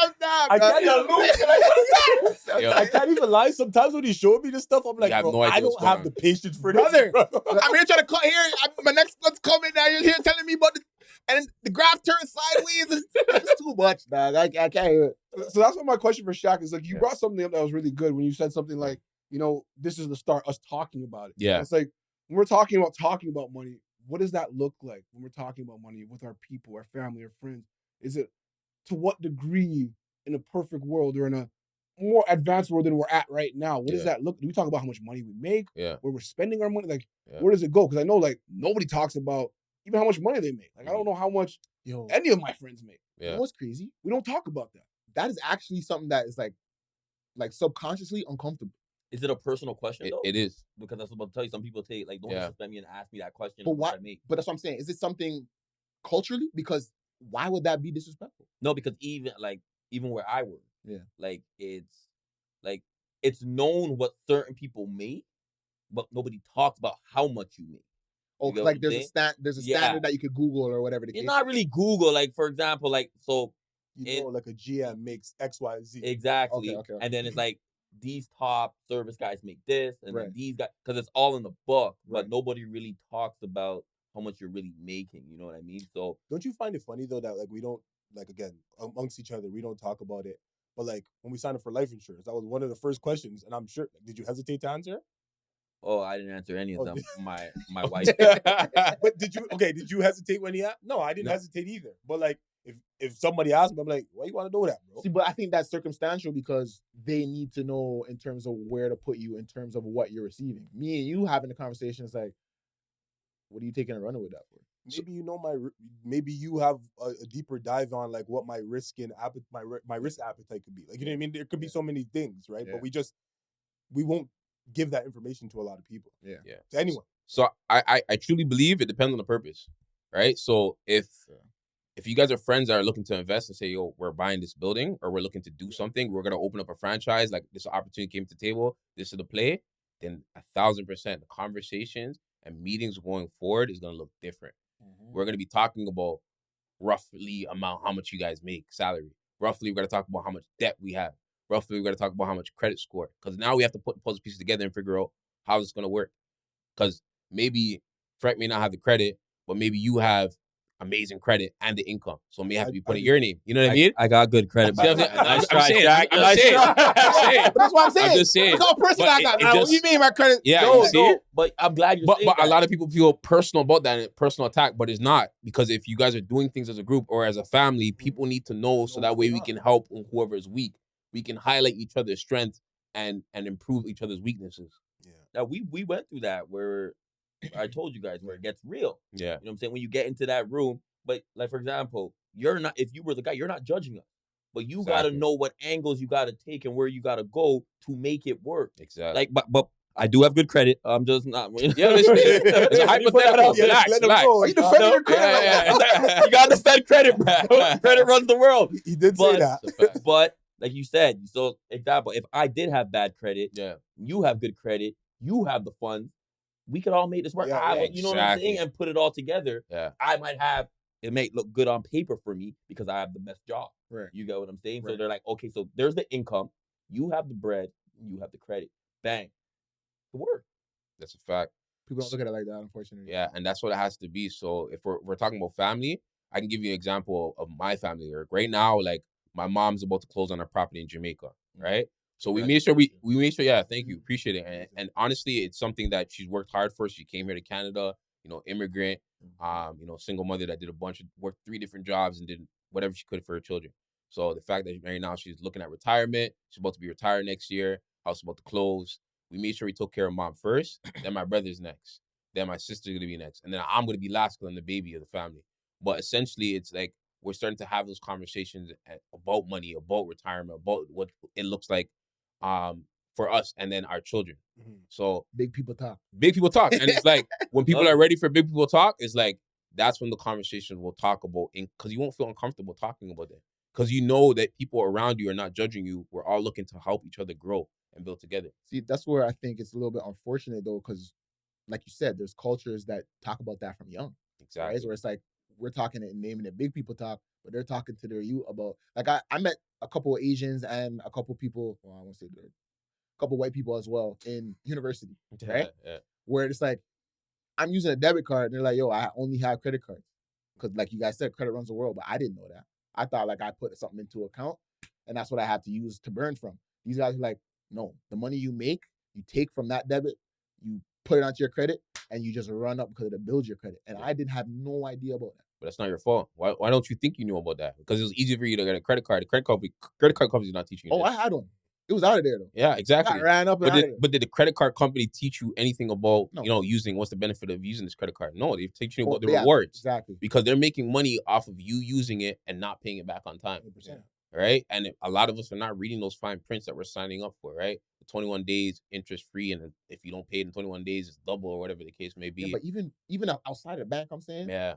Yo. I can't even lie. Sometimes when he's showing me this stuff, I'm like, You have bro, no idea I what's don't have going the patience for this. Brother, bro. I'm here trying to cut here. My next one's coming now. You're here telling me about and the graph turns sideways. It's too much, dog. I can't hear it. So that's what my question for Shaq is. Like, you Yeah. brought something up that was really good when you said something like, you know, this is the start, us talking about it. Yeah. It's like, when we're talking about money, what does that look like when we're talking about money with our people, our family, our friends? Is it, to what degree in a perfect world or in a more advanced world than we're at right now, what does Yeah. that look? Do we talk about how much money we make, Yeah. where we're spending our money? Like, Yeah. where does it go? Because I know, like, nobody talks about even how much money they make. Like, I don't know how much Yo, any of my friends make. you Yeah. know what's crazy? We don't talk about that. That is actually something that is like subconsciously uncomfortable. is it a personal question though? It is. Because that's what I'm about to tell you. Some people take like, don't Yeah. disrespect me and ask me that question. But of what why? I make. But that's what I'm saying. Is it something culturally? Because why would that be disrespectful? No, because even like even where I work, Yeah. like it's known what certain people make, but nobody talks about how much you make. Oh, You get what like I'm there's saying? there's a Yeah. standard that you could Google or whatever the It's case. not really Google. Like for example, like so You know, like a GM makes X, Y, Z. exactly, Okay. and then it's like these top service guys make this, and Right. then these guys because it's all in the book, but Right. nobody really talks about how much you're really making. You know what I mean? So Don't you find it funny though that like we don't like again amongst each other we don't talk about it, but like when we signed up for life insurance, that was one of the first questions, and I'm sure. Did you hesitate to answer? oh, I didn't answer any of Oh, them. did- My wife. But did you? Okay, did you hesitate when he asked? No, I didn't No. hesitate either. But like, if somebody asked me, I'm like, why you want to know that, bro? See, but I think that's circumstantial because they need to know in terms of where to put you in terms of what you're receiving. Me and you having a conversation is like, what are you taking and running with that for? Maybe you know maybe you have a deeper dive on like what my risk and my risk appetite could be. Like you know what I mean? There could be so many things, right? Yeah. But we won't give that information to a lot of people. Yeah. To anyone. So I truly believe it depends on the purpose, right? So if you guys are friends that are looking to invest and say, yo, we're buying this building or we're looking to do something, we're gonna open up a franchise, like this opportunity came to the table, this is the play, then 1,000% the conversations and meetings going forward is gonna look different. We're gonna be talking about roughly amount how much you guys make salary. Roughly, we're gonna talk about how much debt we have. Roughly, we're gonna talk about how much credit score. Because now we have to put the puzzle pieces together and figure out how it's gonna work. Because maybe Frank may not have the credit, but maybe you have amazing credit and the income. So it may have to be put in your name. You know what I mean? I got good credit. See what I'm by saying? the way. Nice I'm try, saying, Shaq. I'm Nice saying, try. I'm saying. That's what I'm saying. I'm just saying. Look how personal But I got. it Now, what do you just- mean my credit? Yeah, No, you see no, it? but I'm glad you're But saying a that. lot of people feel personal about that and personal attack, but it's not, because if you guys are doing things as a group or as a family, people need to know so that way we can help whoever is weak. We can highlight each other's strength and improve each other's weaknesses. Yeah. Now we went through that where I told you guys where it gets real. Yeah. You know what I'm saying? When you get into that room, but like for example, you're not if you were the guy, you're not judging us. But you gotta Exactly. know what angles you gotta take and where you gotta go to make it work. Exactly. Like but I do have good credit. I'm just not Yeah, it's a hypothetical. Relax, Let him relax. go. Are you defending your credit? Yeah. You gotta defend credit, bro. Credit runs the world. He did say But- that. It's a fact. But like you said, so example, if I did have bad credit, Yeah. you have good credit, you have the funds, we could all make this work. Yeah, yeah, You know what I'm saying? exactly. And put it all together. Yeah. I might have it may look good on paper for me because I have the best job. Right. You get what I'm saying? So Right. they're like, okay, so there's the income, you have the bread, you have the credit. Bang. It work. That's a fact. People don't look at it like that, unfortunately. Yeah, and that's what it has to be. So if we're talking about family, I can give you an example of my family. Right now, like my mom's about to close on her property in Jamaica, right? So we made sure yeah, thank you, appreciate it. And honestly, it's something that she's worked hard for. She came here to Canada, immigrant, single mother that did a bunch of worked 3 different jobs and did whatever she could for her children. So the fact that right now she's looking at retirement, she's about to be retired next year, house about to close. We made sure we took care of mom first, then my brother's next, then my sister's gonna be next, and then I'm gonna be last because I'm the baby of the family. But essentially, it's like we're starting to have those conversations about money, about retirement, about what it looks like for us and then our children. So Big people talk. big people talk, and it's like when people are ready for big people talk, it's like that's when the conversation will talk about, because you won't feel uncomfortable talking about it, because you know that people around you are not judging you. We're all looking to help each other grow and build together. See, that's where I think it's a little bit unfortunate though, because like you said, there's cultures that talk about that from young. Exactly. Right? Where it's like we're talking and naming it big people talk, but they're talking to their youth about like I met a couple of Asians and a couple people, well, I won't say a couple white people as well in university, right? Yeah. Where it's like I'm using a debit card and they're like, yo, I only have credit cards. Because like you guys said, credit runs the world, but I didn't know that. I thought like I put something into account and that's what I have to use to burn from. These guys are like, no, the money you make, you take from that debit, you put it onto your credit, and you just run up because it builds your credit. And I didn't have no idea about that. But that's not your fault. Why don't you think you knew about that? Because it was easy for you to get a credit card. The credit card company's not teaching you. Oh, this. I had one. It was out of there though. Yeah, exactly. I ran up and out of there. But did the credit card company teach you anything about No. using what's the benefit of using this credit card? No, they teach you about the Yeah, rewards. Exactly. Because they're making money off of you using it and not paying it back on time. 100%. Right? And a lot of us are not reading those fine prints that we're signing up for, right? The 21 days interest free, and if you don't pay it in 21 days, it's double or whatever the case may be. Yeah, but even outside of the bank, I'm saying, Yeah.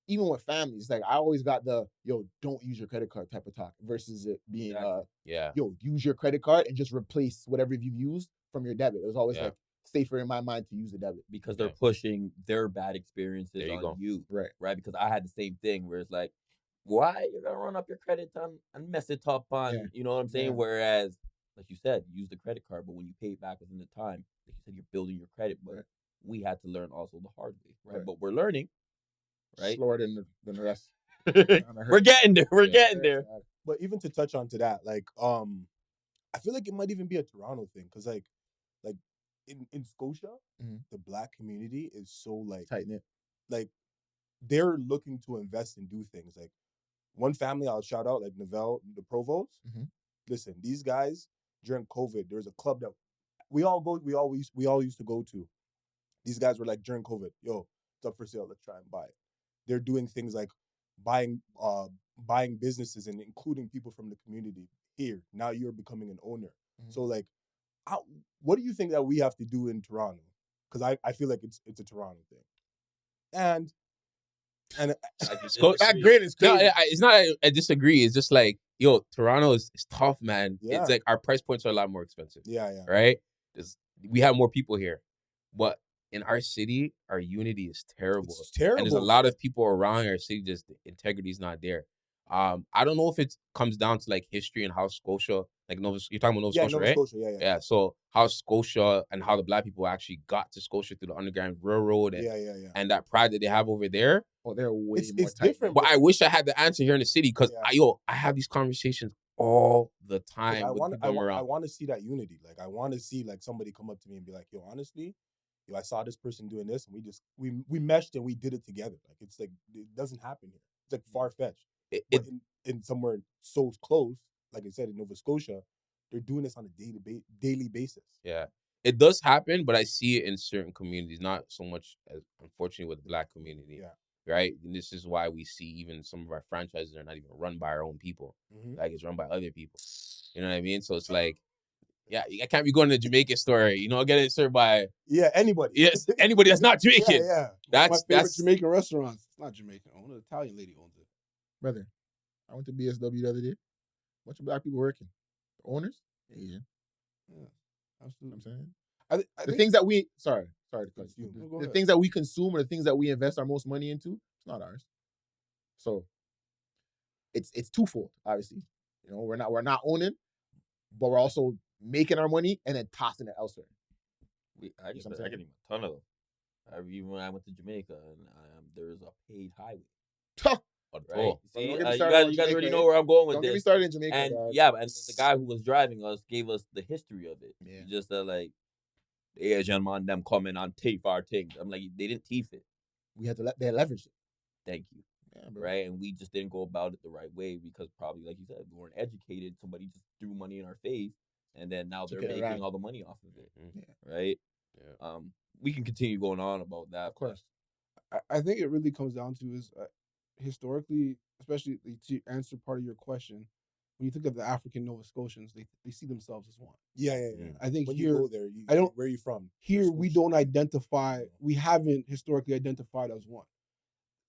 even with families, like I always got the yo, don't use your credit card type of talk versus it being Exactly. Yeah. yo, use your credit card and just replace whatever you've used from your debit. It was always Yeah. like safer in my mind to use the debit. Because they're Yeah. pushing their bad experiences There you on go. you, Right. Because I had the same thing where it's like, why you're gonna run up your credit and mess it up on, Yeah. you know what I'm saying? Yeah. Whereas, like you said, use the credit card, but when you pay it back within the time, like you said, you're building your credit. But Right. we had to learn also the hard way, right? Right. But we're learning, right? Slower than the rest. We're getting there. We're Yeah. getting there. But even to touch on to that, like, I feel like it might even be a Toronto thing, because like in Scotia, Mhm. the Black community is so like Tight knit. like they're looking to invest and do things. Like one family I'll shout out, like Novell, the Provost. Mhm. Listen, these guys during COVID, there's a club that we all used to go to. These guys were like during COVID, yo, it's up for sale, let's try and buy it. They're doing things like buying businesses and including people from the community here. Now you're becoming an owner. Mhm. So like, what do you think that we have to do in Toronto? Because I feel like it's a Toronto thing. And That grin is No, crazy. it's not. I disagree. It's just like, yo, Toronto is tough, man. Yeah. It's like our price points are a lot more expensive. yeah. Right? We have more people here, but in our city, our unity is terrible. It's terrible. And there's a lot of people around our city, just the integrity is not there. I don't know if it comes down to like history and how Scotia, like you're talking about Nova Scotia, Nova right? Scotia, yeah. Yeah. So how Scotia and how the Black people actually got to Scotia through the Underground Railroad and, Yeah. and that pride that they have over there. Oh, they're way It's more tight. different, But I wish I had the answer here in the city because Yeah. I have these conversations all the time I with want people I'm around. I want to see that unity. Like I want to see like somebody come up to me and be like, yo, honestly, yo, I saw this person doing this and we meshed and we did it together. Like it's like it doesn't happen here. It's like far fetched. It- But in somewhere so close, like I said in Nova Scotia, they're doing this on a daily basis. Yeah, it does happen, but I see it in certain communities, not so much as unfortunately with the Black community. Yeah. Right. And this is why we see even some of our franchises are not even run by our own people. Mhm. Like it's run by other people. You know what I mean? So it's like, yeah, I can't be going to the Jamaican store, get it served by Anybody. yes anybody that's not Jamaican. Yeah. That's my favorite Jamaican restaurants. It's not Jamaican owned. An Italian lady owns it. Brother, I went to BSW the other day. Bunch of Black people working. The owners, Asian. Yeah, I'm absolutely. saying I the think things that we sorry to cut you. Consume. No, go The ahead. things that we consume or the things that we invest our most money into, it's not ours. So it's twofold, obviously. We're not owning, but we're also making our money and then tossing it elsewhere. I You know what I'm get saying? a ton of them. Even when I went to Jamaica, and there's a paid highway. Right. Right? See, Don't get me you started on guys already Jamaica, know where I'm going with Don't this. get me started in Jamaica. And dog. yeah, and the guy who was driving us gave us the history of it. Yeah. He just said like, the Asian man them coming on thief our things. I'm like, they didn't thief it. We had to they leveraged it. Thank you. Yeah, bro. Right? And we just didn't go about it the right way because probably, like you said, we weren't educated. Somebody just threw money in our face, and then now Took they're it making around. all the money off of it. Mhm. Right? Yeah. We can continue going on about that. Of course. I think it really comes down to is historically, especially to answer part of your question, when you think of the African Nova Scotians, they see themselves as one. Yeah. I think When here, you go there, where are you from? here we don't identify, we haven't historically identified as one.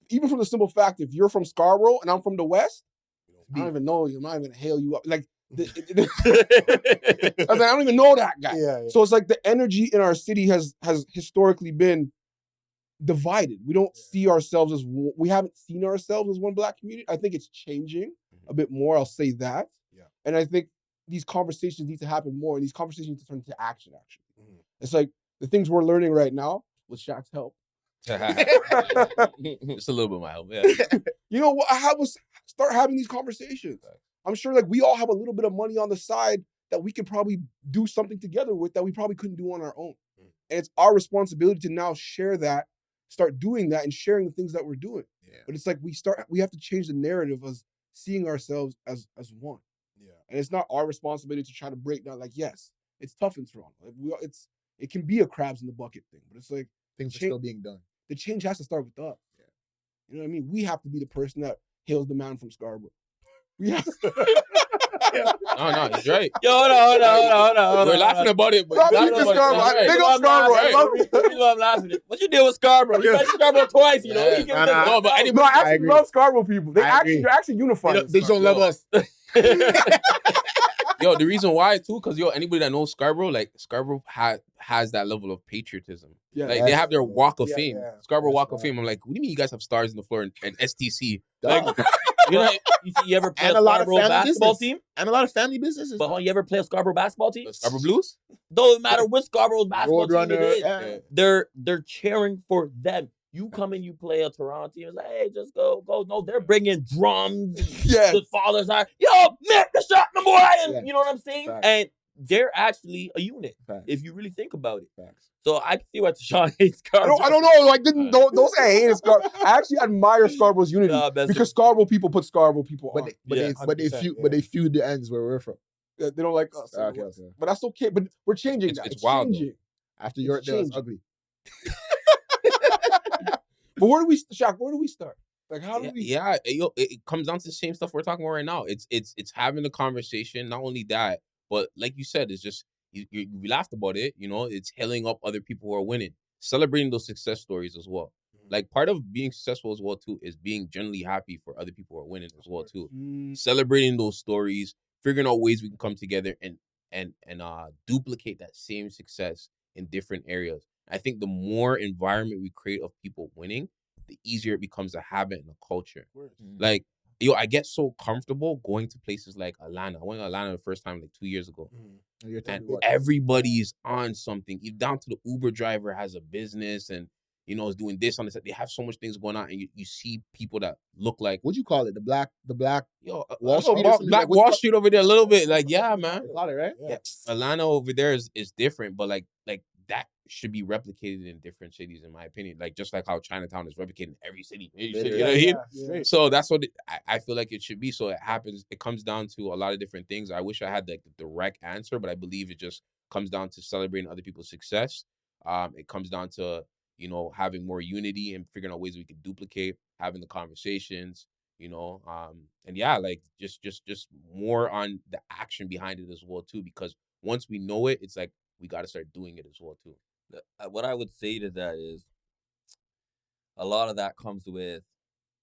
Even from the simple fact, if you're from Scarborough and I'm from the West, I don't even know you. I'm not even gonna hail you up. Like, I don't even know that guy. Yeah. So it's like the energy in our city has historically been divided. We don't see ourselves as we haven't seen ourselves as one Black community. I think it's changing a bit more. I'll say that. Yeah. And I think these conversations need to happen more, and these conversations need to turn into action. Actually, Mhm. it's like the things we're learning right now with Shaq's help. Just a little bit of my help. Yeah. You know what? I have us start having these conversations. I'm sure like we all have a little bit of money on the side that we could probably do something together with that we probably couldn't do on our own. And it's our responsibility to now share that, start doing that and sharing the things that we're doing. Yeah. But it's like we have to change the narrative of seeing ourselves as one. Yeah. And it's not our responsibility to try to break down, like, yes, it's tough in Toronto. Like it can be a crabs in the bucket thing, but it's like Things are still being done. the change has to start with us. Yeah. You know what I mean? We have to be the person that hails the man from Scarborough. Yeah. No, he's right. Yo, hold on. We're laughing about it, but Stop he's picking laughing about Scarborough. it. Big up Scarborough. I love The reason why I'm laughing. What you did with Scarborough? You mentioned Scarborough twice, you know. Yeah. You give Nah, this nah. No, but out. anybody- No, I I actually agree. love Scarborough people. I agree. They're actually unified. They just don't love us. Yo, the reason why too, because anybody that knows Scarborough, like Scarborough has that level of patriotism. Yeah. Like they Yes. have their Walk of Yeah, Fame, yeah. Scarborough Yes, Walk of right. Fame. I'm like, what do you mean you guys have stars in the floor and STC? Dog. You know, you ever play And a a lot of Scarborough family basketball business. team? And a lot of family businesses. But you ever play a Scarborough basketball team? Scarborough Blues? Doesn't matter what Scarborough's basketball team it Roadrunner. is. Yeah. They're cheering for them. You come and you play a Toronto team. It's like, hey, just go. No, they're bringing drums. Yeah. The fathers are, yo, make the shot, my boy. And Yeah. you know what I'm saying? Facts. And they're actually a unit Facts. if you really think about it. Facts. So I can see why Tashawn hates I Scarborough. don't know. Like, don't say I hate Scarborough. I actually admire Scarborough's unity Nah, that's because Scarborough people put Scarborough people But on. they, but they 100%, feud, yeah. but they feud the ends where we're from. They don't like us. Okay. But that's okay. But we're changing that. It's wild, though. changing. After Yorkdale, it's changing. ugly. But where do we, Shaq? Where do we start? Like, how do we? Yeah, it comes down to the same stuff we're talking about right now. It's having the conversation. Not only that, but like you said, it's just you laughed about it. You know, it's hailing up other people who are winning, celebrating those success stories as well. Like part of being successful as well too is being generally happy for other people who are winning as well too. Celebrating those stories, figuring out ways we can come together and duplicate that same success in different areas. I think the more environment we create of people winning, the easier it becomes a habit and a culture. Like, I get so comfortable going to places like Atlanta. I went to Atlanta the first time like 2 years ago. And you're telling And me what? everybody's on something. Even down to the Uber driver has a business and is doing this on this. They have so much things going on, and you see people that look like What'd you call it? The black Wall Wall Street, Street or something Black like- what's Wall called- Street over there a little bit. Like, yeah, man. You call it, right? Yeah, Atlanta over there is different, but like that should be replicated in different cities, in my opinion. Like just like how Chinatown is replicated in every city. You know what I mean? Yeah. So that's what I feel like it should be. So it happens. It comes down to a lot of different things. I wish I had like the direct answer, but I believe it just comes down to celebrating other people's success. It comes down to having more unity and figuring out ways we can duplicate, having the conversations. And yeah, like just more on the action behind it as well too. Because once we know it, it's like we got to start doing it as well too. What I would say to that is a lot of that comes with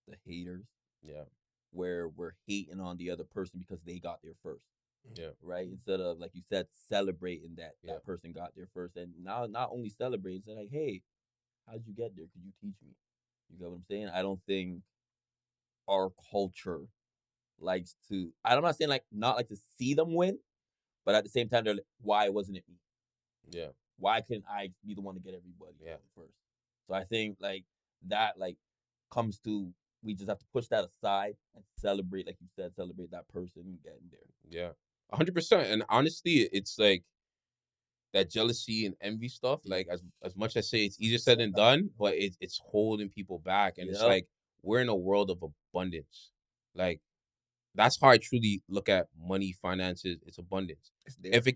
the haters. Yeah. Where we're hating on the other person because they got there first. Yeah. Right? Instead of, like you said, celebrating that Yeah. that person got there first. And now not only celebrating, say like, hey, how'd you get there? Could you teach me? You get what I'm saying? I don't think our culture likes to, I'm not saying not like to see them win, but at the same time, they're like, why wasn't it me? Yeah. Why couldn't I be the one to get everybody first? So I think that comes to, we just have to push that aside and celebrate, like you said, celebrate that person getting there. Yeah. 100%. And honestly, it's like that jealousy and envy stuff. Like as much as I say it's easier said than done, but it's holding people back. And it's Yep. like we're in a world of abundance. Like that's how I truly look at money, finances. It's abundance. It's there. If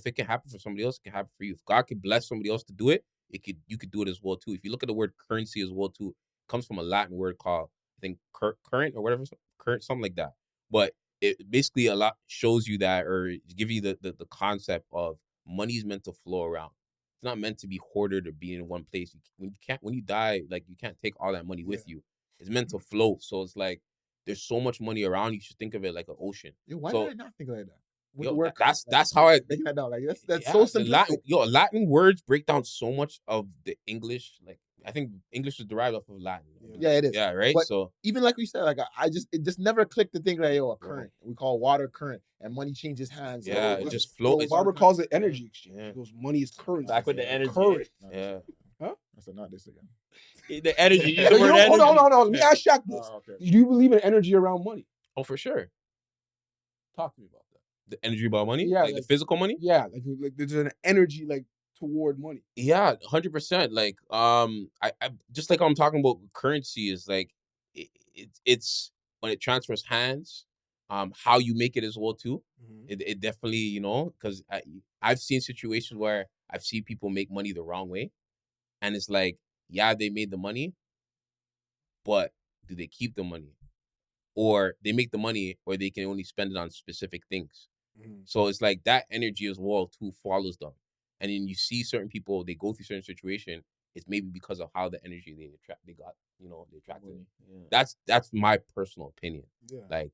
it can happen for somebody else, it can happen for you. If God can bless somebody else to do it, you could do it as well too. If you look at the word currency as well too, it comes from a Latin word called, I think, current or whatever, current, something like that. But it basically a lot shows you that, or give you the concept of money is meant to flow around. It's not meant to be hoarded or be in one place. When you die, like you can't take all that money with you. It's meant to flow. So it's like there's so much money around. You should think of it like an ocean. Yo, why So- did I not think like that? With Yo, the word that's current, like, how I breaking that down. Like that's yeah, so the simple. Latin words break down so much of the English. Like I think English is derived off of Latin. Yeah, it is. Yeah, right. But So even like we said, like it just never clicked to think like, yo, a current. We call water current, and money changes hands. yeah, So it it's just so flows. Barbara calls it energy exchange. Yeah. She goes, money is currency. Back with the energy. Current. Yeah. I said not this again. The energy. Use So the you word don't, energy. hold on. Let me ask Shaq this. Oh, okay. Do you believe in energy around money? Oh, for sure. Talk to me about that. The energy about money. Yeah, like the like- physical money. Yeah, like there's an energy toward money. Yeah, 100%. Like, I just like I'm talking about currency is like, it's when it transfers hands, how you make it as well too. It definitely, because I've seen situations where I've seen people make money the wrong way, and it's like, yeah, they made the money, but do they keep the money, or they make the money, or they can only spend it on specific things. Mhm. So it's like that energy as well too follows them. And then you see certain people, they go through certain situation. It's maybe because of how the energy they got, they attracted. Money, yeah. That's my personal opinion. Yeah. Like,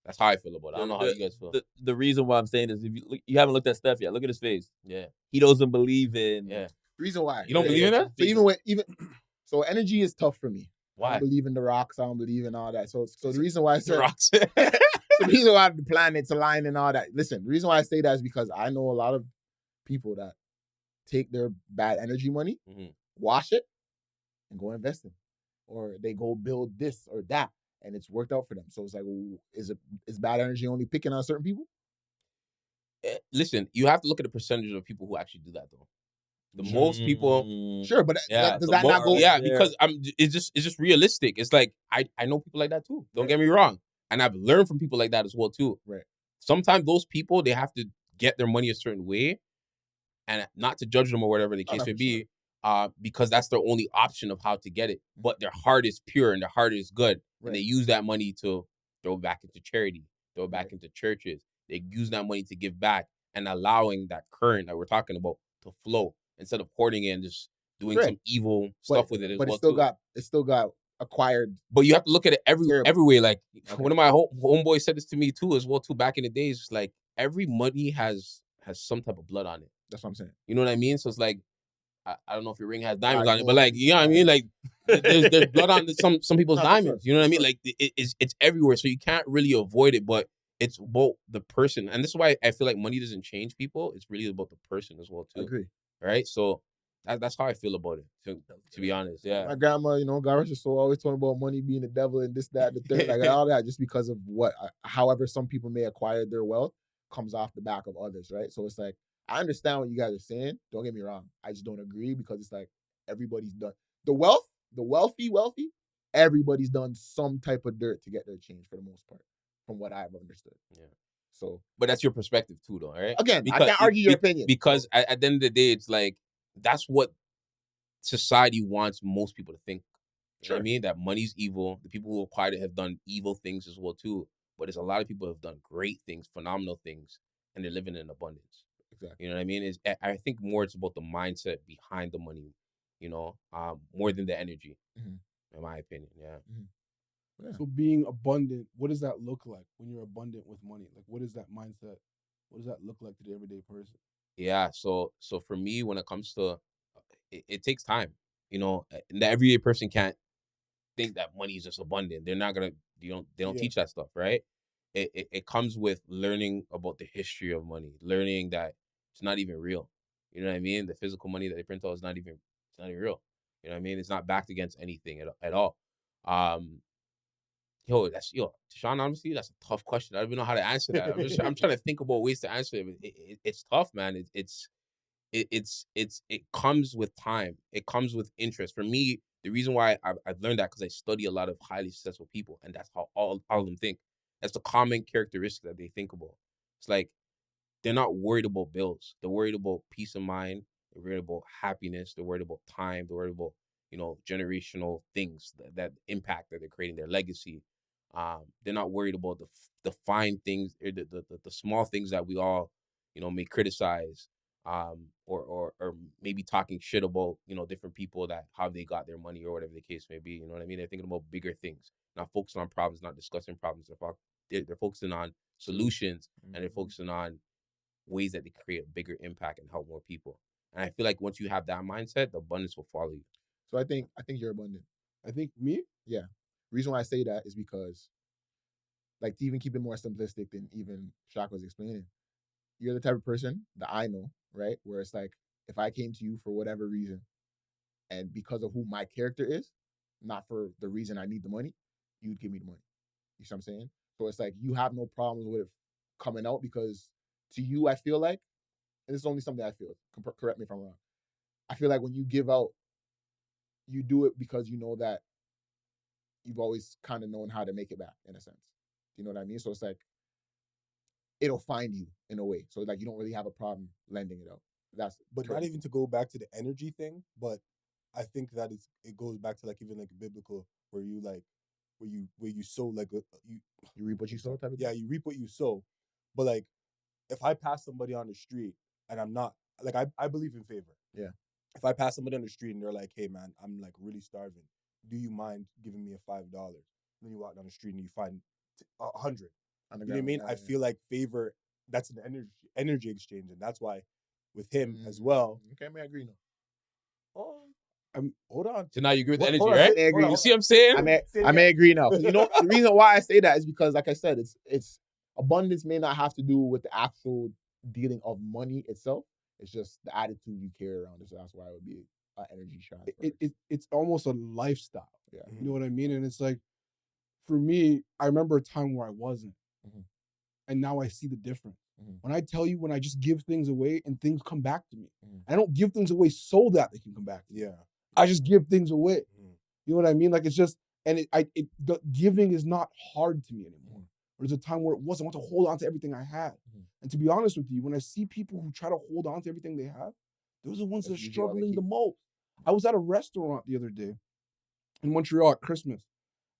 that's how I feel about it. I don't know how you guys feel. The reason why I'm saying is, if you haven't looked at Steph yet, look at his face. Yeah. He doesn't believe in. Yeah. The reason why. You don't believe in that? So so energy is tough for me. I Why? don't believe in the rocks. I don't believe in all that. So the reason why I The said rocks. so the reason why the planets align and all that. Listen, the reason why I say that is because I know a lot of people that take their bad energy money, Mhm. wash it, and go invest in, or they go build this or that, and it's worked out for them. So it's like, is bad energy only picking on certain people? Listen, you have to look at the percentage of people who actually do that though. The most people, Sure, but yeah, does so that not more go? or yeah, less there. because it's just realistic. It's like I know people like that too. Don't get me wrong, and I've learned from people like that as well too. Right. Sometimes those people, they have to get their money a certain way, and not to judge them or whatever the Oh, case no, may for be, because that's their only option of how to get it. But their heart is pure and their heart is good, and they Right. use that money to throw back into charity, throw back Right. into churches. They use that money to give back and allowing that current that we're talking about to flow instead of hoarding it and just doing Correct. some evil stuff with it as But well it still got acquired. But you have to look at it every Terrible. way. Like Okay. one of my homeboys said this to me too as well too back in the days. It's like every money has some type of blood on it. That's what I'm saying. You know what I mean? So it's like I don't know if your ring has diamonds on it, but know. like you know what I mean? Like there's blood on some people's No, for sure, diamonds. You know what I for mean? sure. Like it's everywhere, so you can't really avoid it. But it's about the person, and this is why I feel like money doesn't change people. It's really about the person as well I too. agree. Right? So that's how I feel about it. To be honest, yeah. My grandma, God rest her soul, always talking about money being the devil and this, that, the third, like all that, just because of however some people may acquire their wealth comes off the back of others, right? So it's like, I understand what you guys are saying. Don't get me wrong. I just don't agree because it's like everybody's done the wealthy, everybody's done some type of dirt to get their change for the most part, from what I've understood. Yeah. So, but that's your perspective too, though, right? Again, I can't argue your opinion. Because at the end of the day, it's like that's what society wants most people to think. You know what I mean? That money's evil. The people who acquired it have done evil things as well too. But there's a lot of people who have done great things, phenomenal things, and they're living in abundance. Exactly. You know what I mean? I think more it's about the mindset behind the money, more than the energy, in my opinion. Yeah. Yeah. So being abundant, what does that look like when you're abundant with money? Like, what is that mindset? What does that look like to the everyday person? Yeah. So for me, when it comes to it takes time. The everyday person can't think that money is just abundant. They're not gonna. They don't Yeah. teach that stuff, right? It comes with learning about the history of money, learning that it's not even real. You know what I mean? The physical money that they print out is not even real. You know what I mean? It's not backed against anything at all. Sean, honestly, that's a tough question. I don't even know how to answer that. I'm trying to think about ways to answer it. But it's tough, man. It comes with time. It comes with interest. For me, the reason why I've learned that because I study a lot of highly successful people, and that's how all of them think. That's the common characteristic that they think about. It's like they're not worried about bills. They're worried about peace of mind. They're worried about happiness. They're worried about time. They're worried about generational things that impact that they're creating their legacy. They're not worried about the fine things or the small things that we all may criticize, or maybe talking shit about different people that how they got their money or whatever the case may be. You know what I mean? They're thinking about bigger things, not focusing on problems, not discussing problems. They're focusing on solutions, and they're focusing on ways that they create a bigger impact and help more people. And I feel like once you have that mindset, the abundance will follow you. So I think you're abundant. I think me? Yeah. Reason why I say that is because, like, to even keep it more simplistic than even Shaq was explaining, you're the type of person that I know, right? Where it's like, if I came to you for whatever reason, and because of who my character is, not for the reason I need the money, you'd give me the money. You see what I'm saying? So it's like you have no problems with it coming out because to you, I feel like, and this is only something I feel, correct me if I'm wrong. I feel like when you give out, you do it because you know that you've always kind of known how to make it back in a sense. You know what I mean? So it's like it'll find you in a way. So like you don't really have a problem lending it out. But not even to go back to the energy thing, but I think that it goes back to like even like biblical where you like where you sow like you You reap what you sow, type of yeah, thing. you reap what you sow. But like if I pass somebody on the street and I'm not like I believe in favor. Yeah. If I pass somebody on the street and they're like, "Hey man, I'm like really starving. Do you mind giving me a $5?" Then you walk down the street and you find 100. On the You know what I ground. mean? Yeah, I yeah. feel like favor. That's an energy exchange, and that's why with him as Mm, well. Okay, may I agree now. Oh, I'm hold on. So now you agree with the What, energy, hold on. right? I may agree. You see what I'm saying? Say it I may again. agree now. 'Cause you know the reason why I say that is because, like I said, it's abundance may not have to do with the actual dealing of money itself. It's just the attitude you carry around it. So that's why it would be an energy transfer. it's almost a lifestyle. Yeah. You know what I mean? And it's like, for me, I remember a time where I wasn't, Mhm. and now I see the difference. Mhm. When I tell you, when I just give things away and things come back to me, Mhm. I don't give things away so that they can come back to me. Yeah. I just give things away. Mhm. You know what I mean? Like, it's just, and the giving is not hard to me anymore. There's a time where it wasn't. I want to hold on to everything I had. And to be honest with you, when I see people who try to hold on to everything they have, those are the ones that are That's usually all they struggling the keep. most. I was at a restaurant the other day in Montreal at Christmas,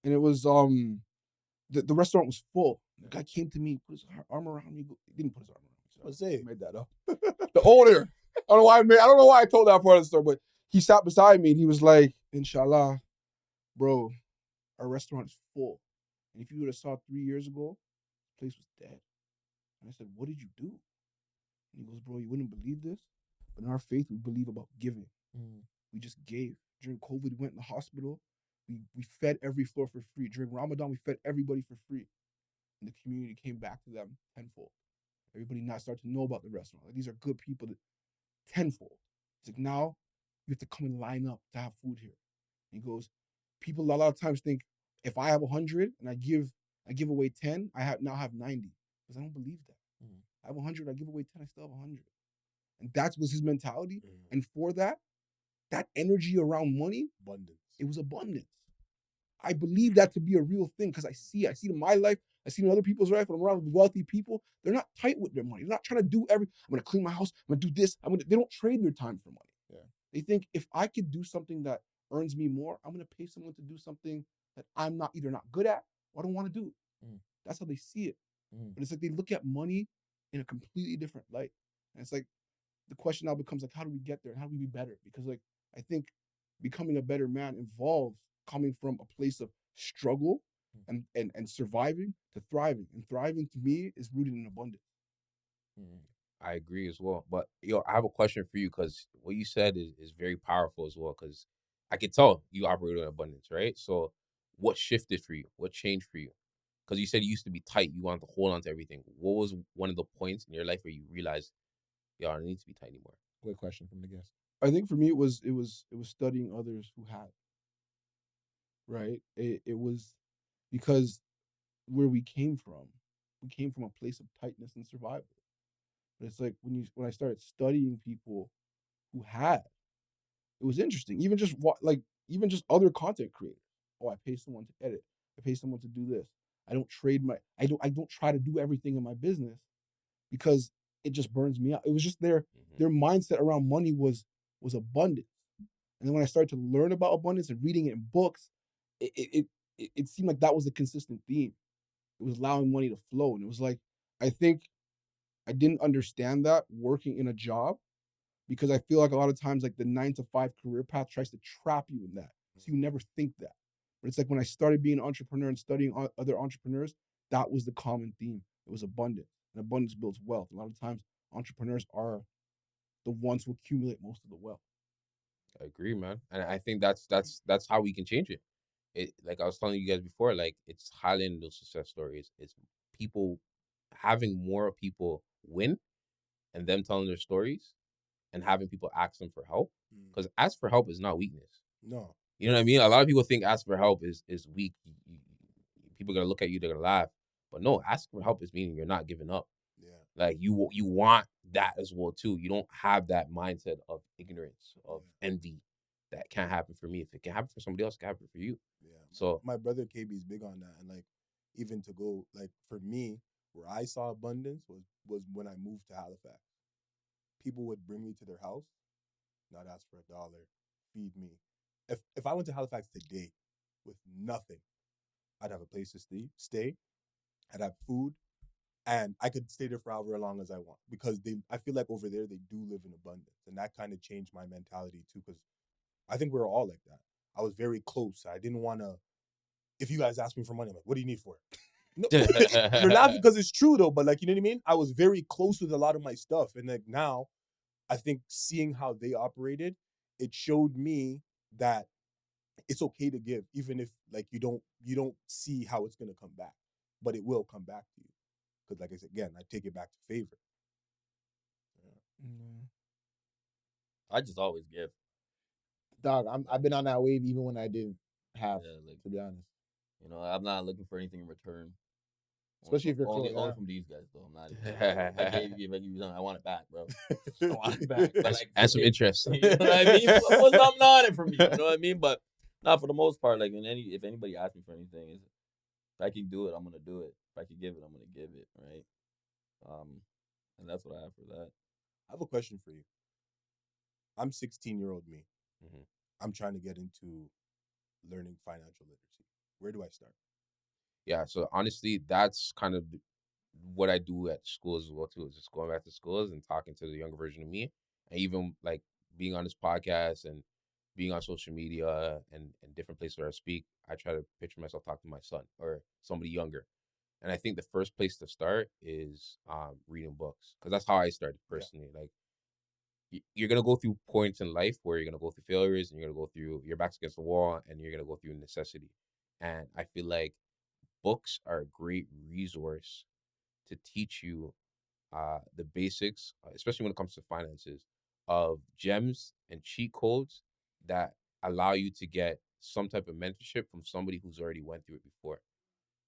and it was the restaurant was full. The guy came to me, put his arm around me. He didn't put his arm around me. Let's say. I made that up. The owner. I don't know why I told that part of the story, but he sat beside me and he was like, "Inshallah, bro, our restaurant is full. And if you would have saw 3 years ago, the place was dead." And I said, "What did you do?" And he goes, "Bro, you wouldn't believe this, but in our faith, we believe about giving. We just gave. During COVID, we went in the hospital. We fed every floor for free. During Ramadan, we fed everybody for free. And the community came back to them tenfold. Everybody now started to know about the restaurant. Like, these are good people that tenfold. It's like, now you have to come and line up to have food here." And he goes, "People a lot of times think if I have 100 and I give away 10, I now have 90. Because I don't believe that. I have 100, I give away 10, I still have 100. And that was his mentality. And for that energy around money, Abundance. it was abundance. I believe that to be a real thing because I see it in my life. I see it in other people's life. When I'm around wealthy people, they're not tight with their money. They're not trying to do I'm going to clean my house. I'm going to do this. They don't trade their time for money. Yeah. They think if I could do something that earns me more, I'm going to pay someone to do something that I'm not either not good at or I don't want to do. That's how they see it. But it's like they look at money in a completely different light. And it's like the question now becomes like, how do we get there and how do we be better? Because like I think becoming a better man involves coming from a place of struggle and surviving to thriving. And thriving to me is rooted in abundance. I agree as well. But yo, I have a question for you because what you said is very powerful as well. Because I could tell you operate in abundance, right? So, what shifted for you? What changed for you? Because you said you used to be tight. You wanted to hold on to everything. What was one of the points in your life where you realized, yo, I don't need to be tight anymore? Great question from the guest. I think for me it was studying others who had. Right? It was because where we came from a place of tightness and survival. But it's like when I started studying people who had, it was interesting. Even just other content creators. Oh, I pay someone to edit. I pay someone to do this. I don't try to do everything in my business because it just burns me out. It was just their mindset around money was abundance. And then when I started to learn about abundance and reading it in books, it seemed like that was a consistent theme. It was allowing money to flow. And it was like, I think I didn't understand that working in a job because I feel like a lot of times like the 9 to 5 career path tries to trap you in that. So you never think that. But it's like when I started being an entrepreneur and studying other entrepreneurs, that was the common theme. It was abundance. And abundance builds wealth. A lot of times entrepreneurs are the ones who accumulate most of the wealth. I agree, man. And I think that's how we can change it. It like I was telling you guys before, like it's highlighting those success stories. It's people having more people win and them telling their stories and having people ask them for help. Because ask for help is not weakness. No. You know what I mean? A lot of people think ask for help is weak. People are gonna look at you, they're gonna laugh. But no, ask for help is meaning you're not giving up. Yeah. Like you want that as well too. You don't have that mindset of ignorance, of envy. That can't happen for me. If it can happen for somebody else, it can happen for you. Yeah. So my brother KB is big on that, and like even to go like for me, where I saw abundance was when I moved to Halifax. People would bring me to their house, not ask for $1, feed me. If I went to Halifax today with nothing, I'd have a place to stay. I'd have food, and I could stay there for however long as I want because I feel like over there they do live in abundance, and that kind of changed my mentality too. Because I think we were all like that. I was very close. I didn't want to. If you guys ask me for money, I'm like, what do you need for it? No, you're laughing because it's true though. But like, you know what I mean? I was very close with a lot of my stuff, and like now, I think seeing how they operated, it showed me that it's okay to give, even if like you don't see how it's gonna come back, but it will come back to you. Because like I said again, I take it back to favor. I just always give. Dog, I've been on that wave even when I didn't have, Yeah, like, to be honest. you know, I'm not looking for anything in return. Especially if you're only close, yeah. from these guys though. I'm not. If I gave you something, I want it back, bro. I want it back. But like, and some interest. You know what I mean? Put something on it for me. You know what I mean? But not for the most part. Like if anybody asks me for anything, if I can do it, I'm gonna do it. If I can give it, I'm gonna give it. Right. And that's what I have for that. I have a question for you. I'm 16-year-old me. Mhm. I'm trying to get into learning financial literacy. Where do I start? Yeah, so honestly, that's kind of what I do at schools as well too. Is just going back to schools and talking to the younger version of me, and even like being on this podcast and being on social media and different places where I speak. I try to picture myself talking to my son or somebody younger, and I think the first place to start is reading books because that's how I started personally. Like you're gonna go through points in life where you're gonna go through failures and you're gonna go through your back's against the wall and you're gonna go through necessity, and I feel like books are a great resource to teach you the basics, especially when it comes to finances, of gems and cheat codes that allow you to get some type of mentorship from somebody who's already went through it before.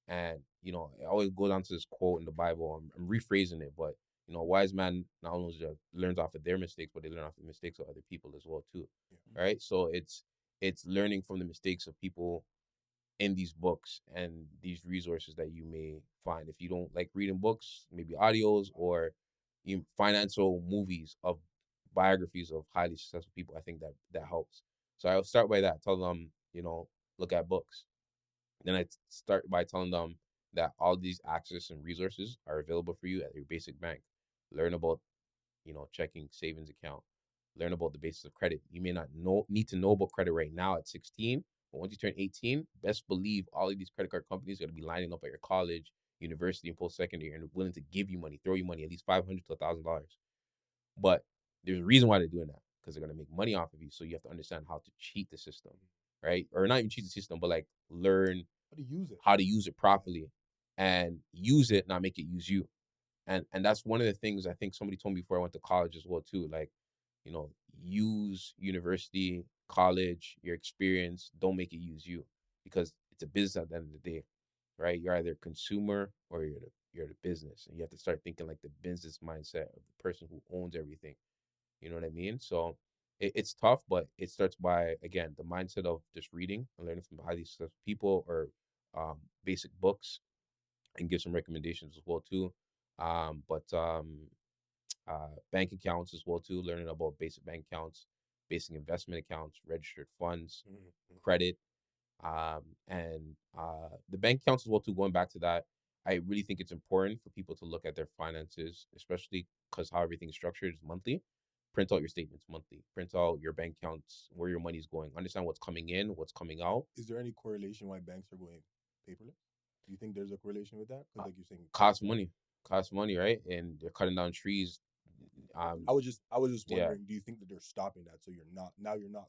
And I always go down to this quote in the Bible. I'm rephrasing it, but a wise man not only learns off of their mistakes, but they learn off the mistakes of other people as well too. Yeah. Right? So it's learning from the mistakes of people in these books and these resources that you may find. If you don't like reading books, maybe audios or financial movies of biographies of highly successful people, I think that helps. So I'll start by that. Tell them, look at books. Then I start by telling them that all these access and resources are available for you at your basic bank. Learn about checking savings account. Learn about the basis of credit. You may not need to know about credit right now at 16, but once you turn 18, best believe all of these credit card companies are going to be lining up at your college, university, and post secondary, and willing to give you money, throw you money, at least $500 to $1,000. But there's a reason why they're doing that because they're going to make money off of you. So you have to understand how to cheat the system, right? Or not even cheat the system, but like learn How to use it. properly and use it, not make it use you. And that's one of the things I think somebody told me before I went to college as well too. Like, use university, college, your experience. Don't make it use you because it's a business at the end of the day, right? You're either a consumer or you're the business, and you have to start thinking like the business mindset of the person who owns everything. You know what I mean? So it's tough, but it starts by again the mindset of just reading and learning from highly successful people or basic books and give some recommendations as well too. But bank accounts as well too, learning about basic bank accounts, basic investment accounts, registered funds, credit, and the bank accounts as well too. Going back to that, I really think it's important for people to look at their finances, especially because how everything is structured is monthly. Print out your statements monthly. Print out your bank accounts, where your money's going. Understand what's coming in, what's coming out. Is there any correlation why banks are going paperless? Do you think there's a correlation with that? Because like you're saying, Cost money, right? And they're cutting down trees. I was just Yeah. wondering, do you think that they're stopping that so you're not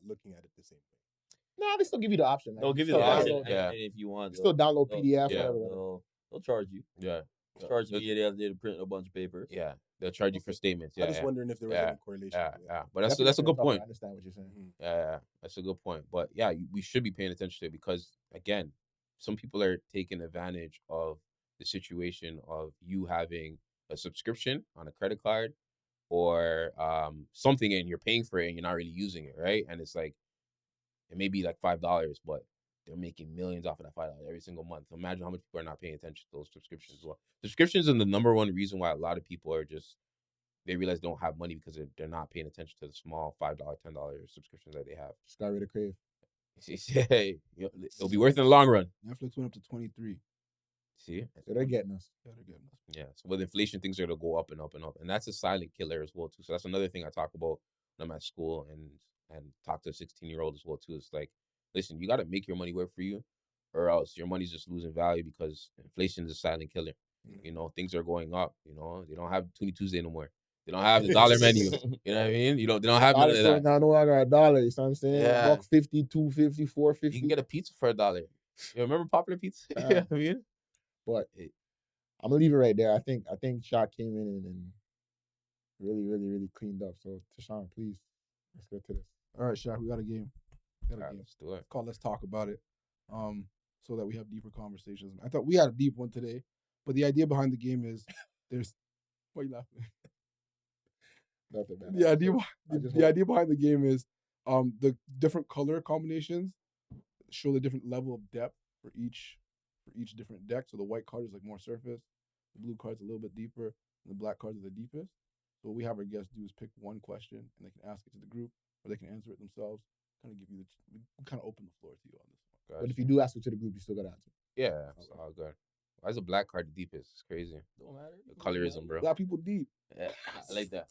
looking at it the same way? Nah, they still give you the option, man. They'll give you Still the Yeah, option, download- yeah. and if you want, Still download they'll- PDF, yeah, whatever. They'll charge you. Yeah. Charge me the other day to print a bunch of papers. Yeah, they'll charge you for statements. I Yeah, was just yeah, wondering if there was yeah, any correlation. yeah. But that's Definitely a good tougher. point. I understand what you're saying. Mhm. Yeah, that's a good point. But yeah, we should be paying attention to it because again, some people are taking advantage of the situation of you having a subscription on a credit card or something and you're paying for it and you're not really using it, right? And it's like it may be like $5, but they're making millions off of that $5 every single month. So imagine how much people are not paying attention to those subscriptions as well. Subscriptions are the number one reason why a lot of people are just they realize they don't have money because they're not paying attention to the small $5, $10 subscriptions that they have. Just got rid of Crave. Hey, it'll be worth it in the long run. Netflix went up to 23. See, So they're getting us. Yeah, they're getting us. yeah. So with inflation, things are gonna go up and up and up, and that's a silent killer as well too. So that's another thing I talk about when I'm at school and talk to a 16-year-old as well too. It's like, listen, you got to make your money work for you, or else your money's just losing value because inflation is a silent killer. You know, things are going up. You know, they don't have Toonie Tuesday no more. They don't have the dollar menu. You know what I mean? You know, they don't have none Dollar of store that. now no longer a dollar. You know what I'm saying? Yeah. $1.50, $2.50, $4.50. You can get a pizza for $1. You remember Popular Pizza? You know what I mean? But I'm gonna leave it right there. I think Shaq came in and really, really, really cleaned up. So Tashawn, please, let's get to this. All right, Shaq, we got a game. All right, let's do it. It's called Let's Talk About It. So that we have deeper conversations. I thought we had a deep one today, but the idea behind the game is there's why you laughing? Nothing, man. The idea behind the game is the different color combinations show the different level of depth for each different deck. So the white card is like more surface, the blue card's a little bit deeper, and the black cards are the deepest. So what we have our guests do is pick one question and they can ask it to the group or they can answer it themselves. Kind of give you we kind of open the floor to you on this one. Gotcha. But if you do ask it to the group, you still gotta answer. Yeah, it's all good. Why is a black card the deepest? It's crazy. Don't matter. The colorism, bro. Black people deep. Yeah, I like that.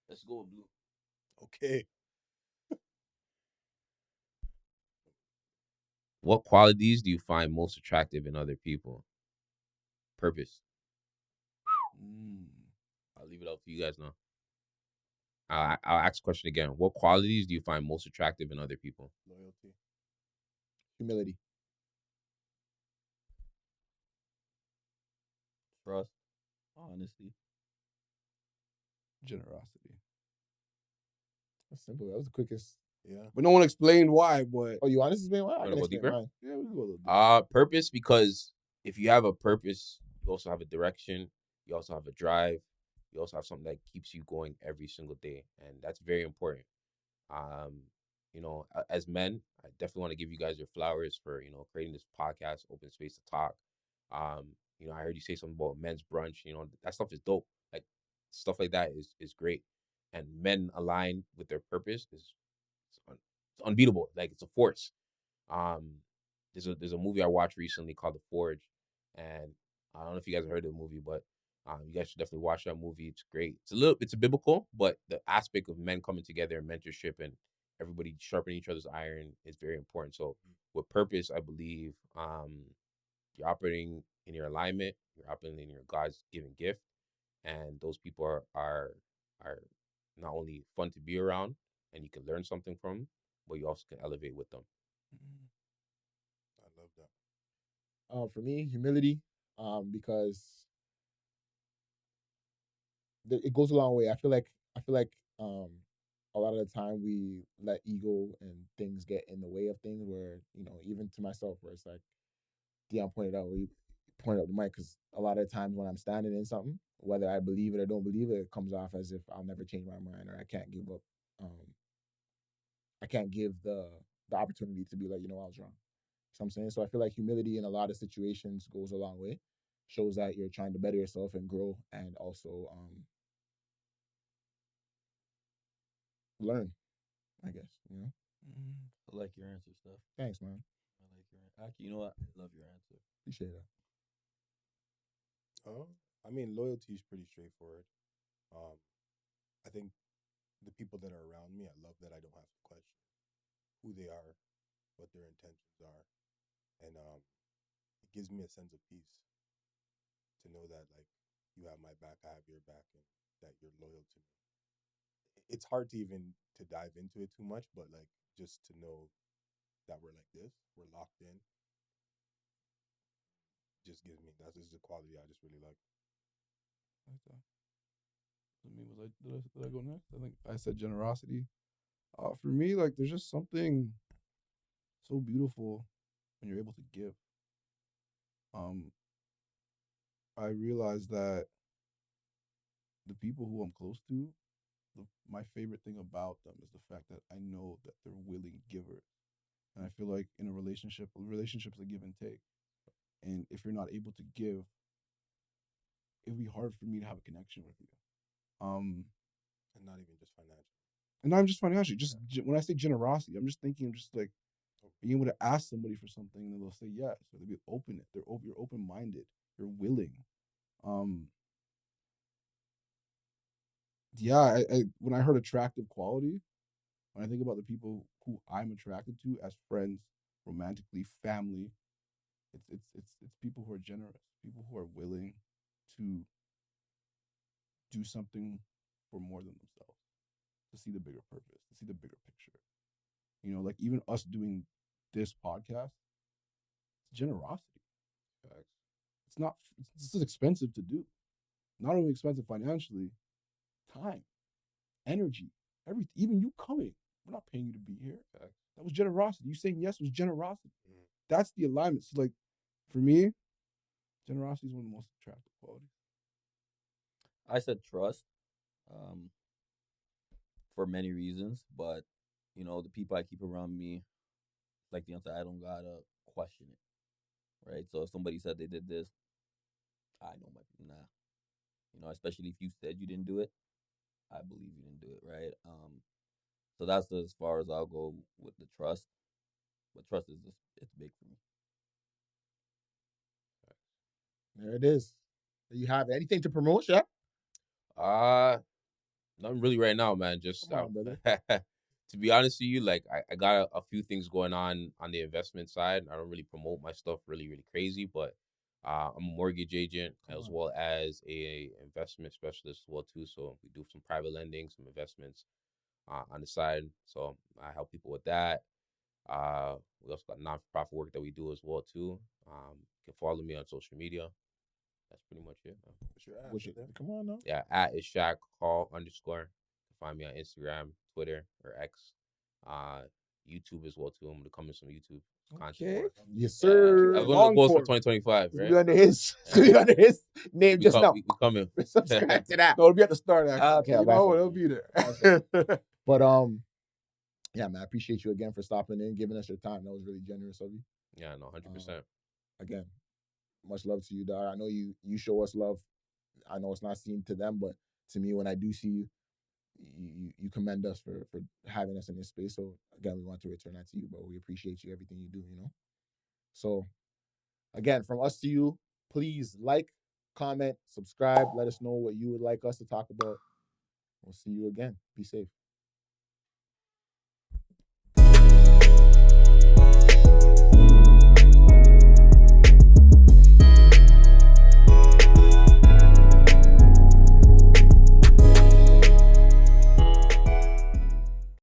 Let's go with blue. Okay. What qualities do you find most attractive in other people? Purpose. I'll leave it up to you guys now. I'll ask the question again. What qualities do you find most attractive in other people? Loyalty. Humility. Trust. Honesty. Generosity. That's simple. That was the quickest. Yeah. But no one explained why, but Oh, you want to explain why? I Wanna can go explain deeper? mine. yeah, we can go a little bit. Purpose, because if you have a purpose, you also have a direction, you also have a drive, you also have something that keeps you going every single day, and that's very important. Um, you know, as men, I definitely want to give you guys your flowers for, you know, creating this podcast, open space to talk. You know, I heard you say something about men's brunch. You know, that stuff is dope. Like stuff like that is great, and men aligned with their purpose is it's unbeatable. Like it's a force. Um, there's a movie I watched recently called The Forge, and I don't know if you guys have heard of the movie, but you guys should definitely watch that movie. It's great. It's a biblical, but the aspect of men coming together and mentorship and everybody sharpening each other's iron is very important. So with purpose, I believe you're operating in your alignment, you're operating in your God's given gift, and those people are not only fun to be around and you can learn something from, but you also can elevate with them. I love that. For me, humility. Because it goes a long way. I feel like a lot of the time we let ego and things get in the way of things. Where even to myself, where it's like Dion pointed out, where you pointed out the mic, because a lot of the times when I'm standing in something, whether I believe it or don't believe it, it comes off as if I'll never change my mind or I can't give up. I can't give the opportunity to be like, I was wrong. You know what I'm saying? So I feel like humility in a lot of situations goes a long way. Shows that you're trying to better yourself and grow, and also learn, I guess. I like your answer, stuff. Thanks, man. I like your answer. Actually, you know what? I love your answer. Appreciate that. I mean, loyalty is pretty straightforward. I think the people that are around me, I love that I don't have to question who they are, what their intentions are, and it gives me a sense of peace to know that like you have my back, I have your back, and that you're loyal to me. It's hard to even to dive into it too much, but like just to know that we're like this, we're locked in, just gives me that's just a quality I just really like. Okay. I mean, did I go next? I think I said generosity. For me, like there's just something so beautiful when you're able to give. I realize that the people who I'm close to, my favorite thing about them is the fact that I know that they're willing givers. And I feel like in a relationship's a give and take. And if you're not able to give, it'd be hard for me to have a connection with you. And not even just financial. And not just financially, just when I say generosity, I'm just thinking just like being able to ask somebody for something and they'll say yes, or they'll be open. You're open minded. You're willing. Um, yeah. When I heard attractive quality, when I think about the people who I'm attracted to as friends, romantically, family, it's people who are generous, people who are willing to do something for more than themselves, to see the bigger purpose, to see the bigger picture. Like even us doing this podcast, it's generosity. Facts. It's not. This is expensive to do. Not only expensive financially, time, energy, everything. Even you coming, we're not paying you to be here. Facts. That was generosity. You saying yes was generosity. Mm. That's the alignment. So like, for me, generosity is one of the most attractive qualities. I said trust, um, for many reasons, but the people I keep around me, like the answer, I don't gotta question it, right? So if somebody said they did this, I know my nah. Especially if you said you didn't do it, I believe you didn't do it, right? So that's as far as I'll go with the trust. But trust is just it's big for me. There it is. There you have it. Anything to promote, Shaq? Nothing really right now, man. Just Come on, brother. to be honest with you, like I got a few things going on the investment side. I don't really promote my stuff really, really crazy, but I'm a mortgage agent Come as on. well as a investment specialist as well too. So we do some private lending, some investments on the side. So I help people with that. We also got non-profit work that we do as well too. You can follow me on social media. That's pretty much it, man. What's your What's right your, there? come on now. Yeah, at is Shaq Hall _. You can find me on Instagram, Twitter, or X. Uh, YouTube as well too. I'm gonna come in some YouTube content Okay. more. Yes, Yeah, sir. that's one of the Long goals for form. 2025, It's gonna right? be under his. It's Yeah. gonna be under his name We just come, now. we coming. Subscribe to that. No, it'll be at the start actually. Okay, You my know, fault, it'll man. be there. My fault. But yeah, man, I appreciate you again for stopping in, giving us your time. That was really generous of you. Yeah, no, 100%. Again, much love to you, Dar. I know you show us love. I know it's not seen to them, but to me, when I do see you, you commend us for having us in this space. So again, we want to return that to you, but we appreciate you everything you do. So again, from us to you, please like, comment, subscribe. Let us know what you would like us to talk about. We'll see you again. Be safe.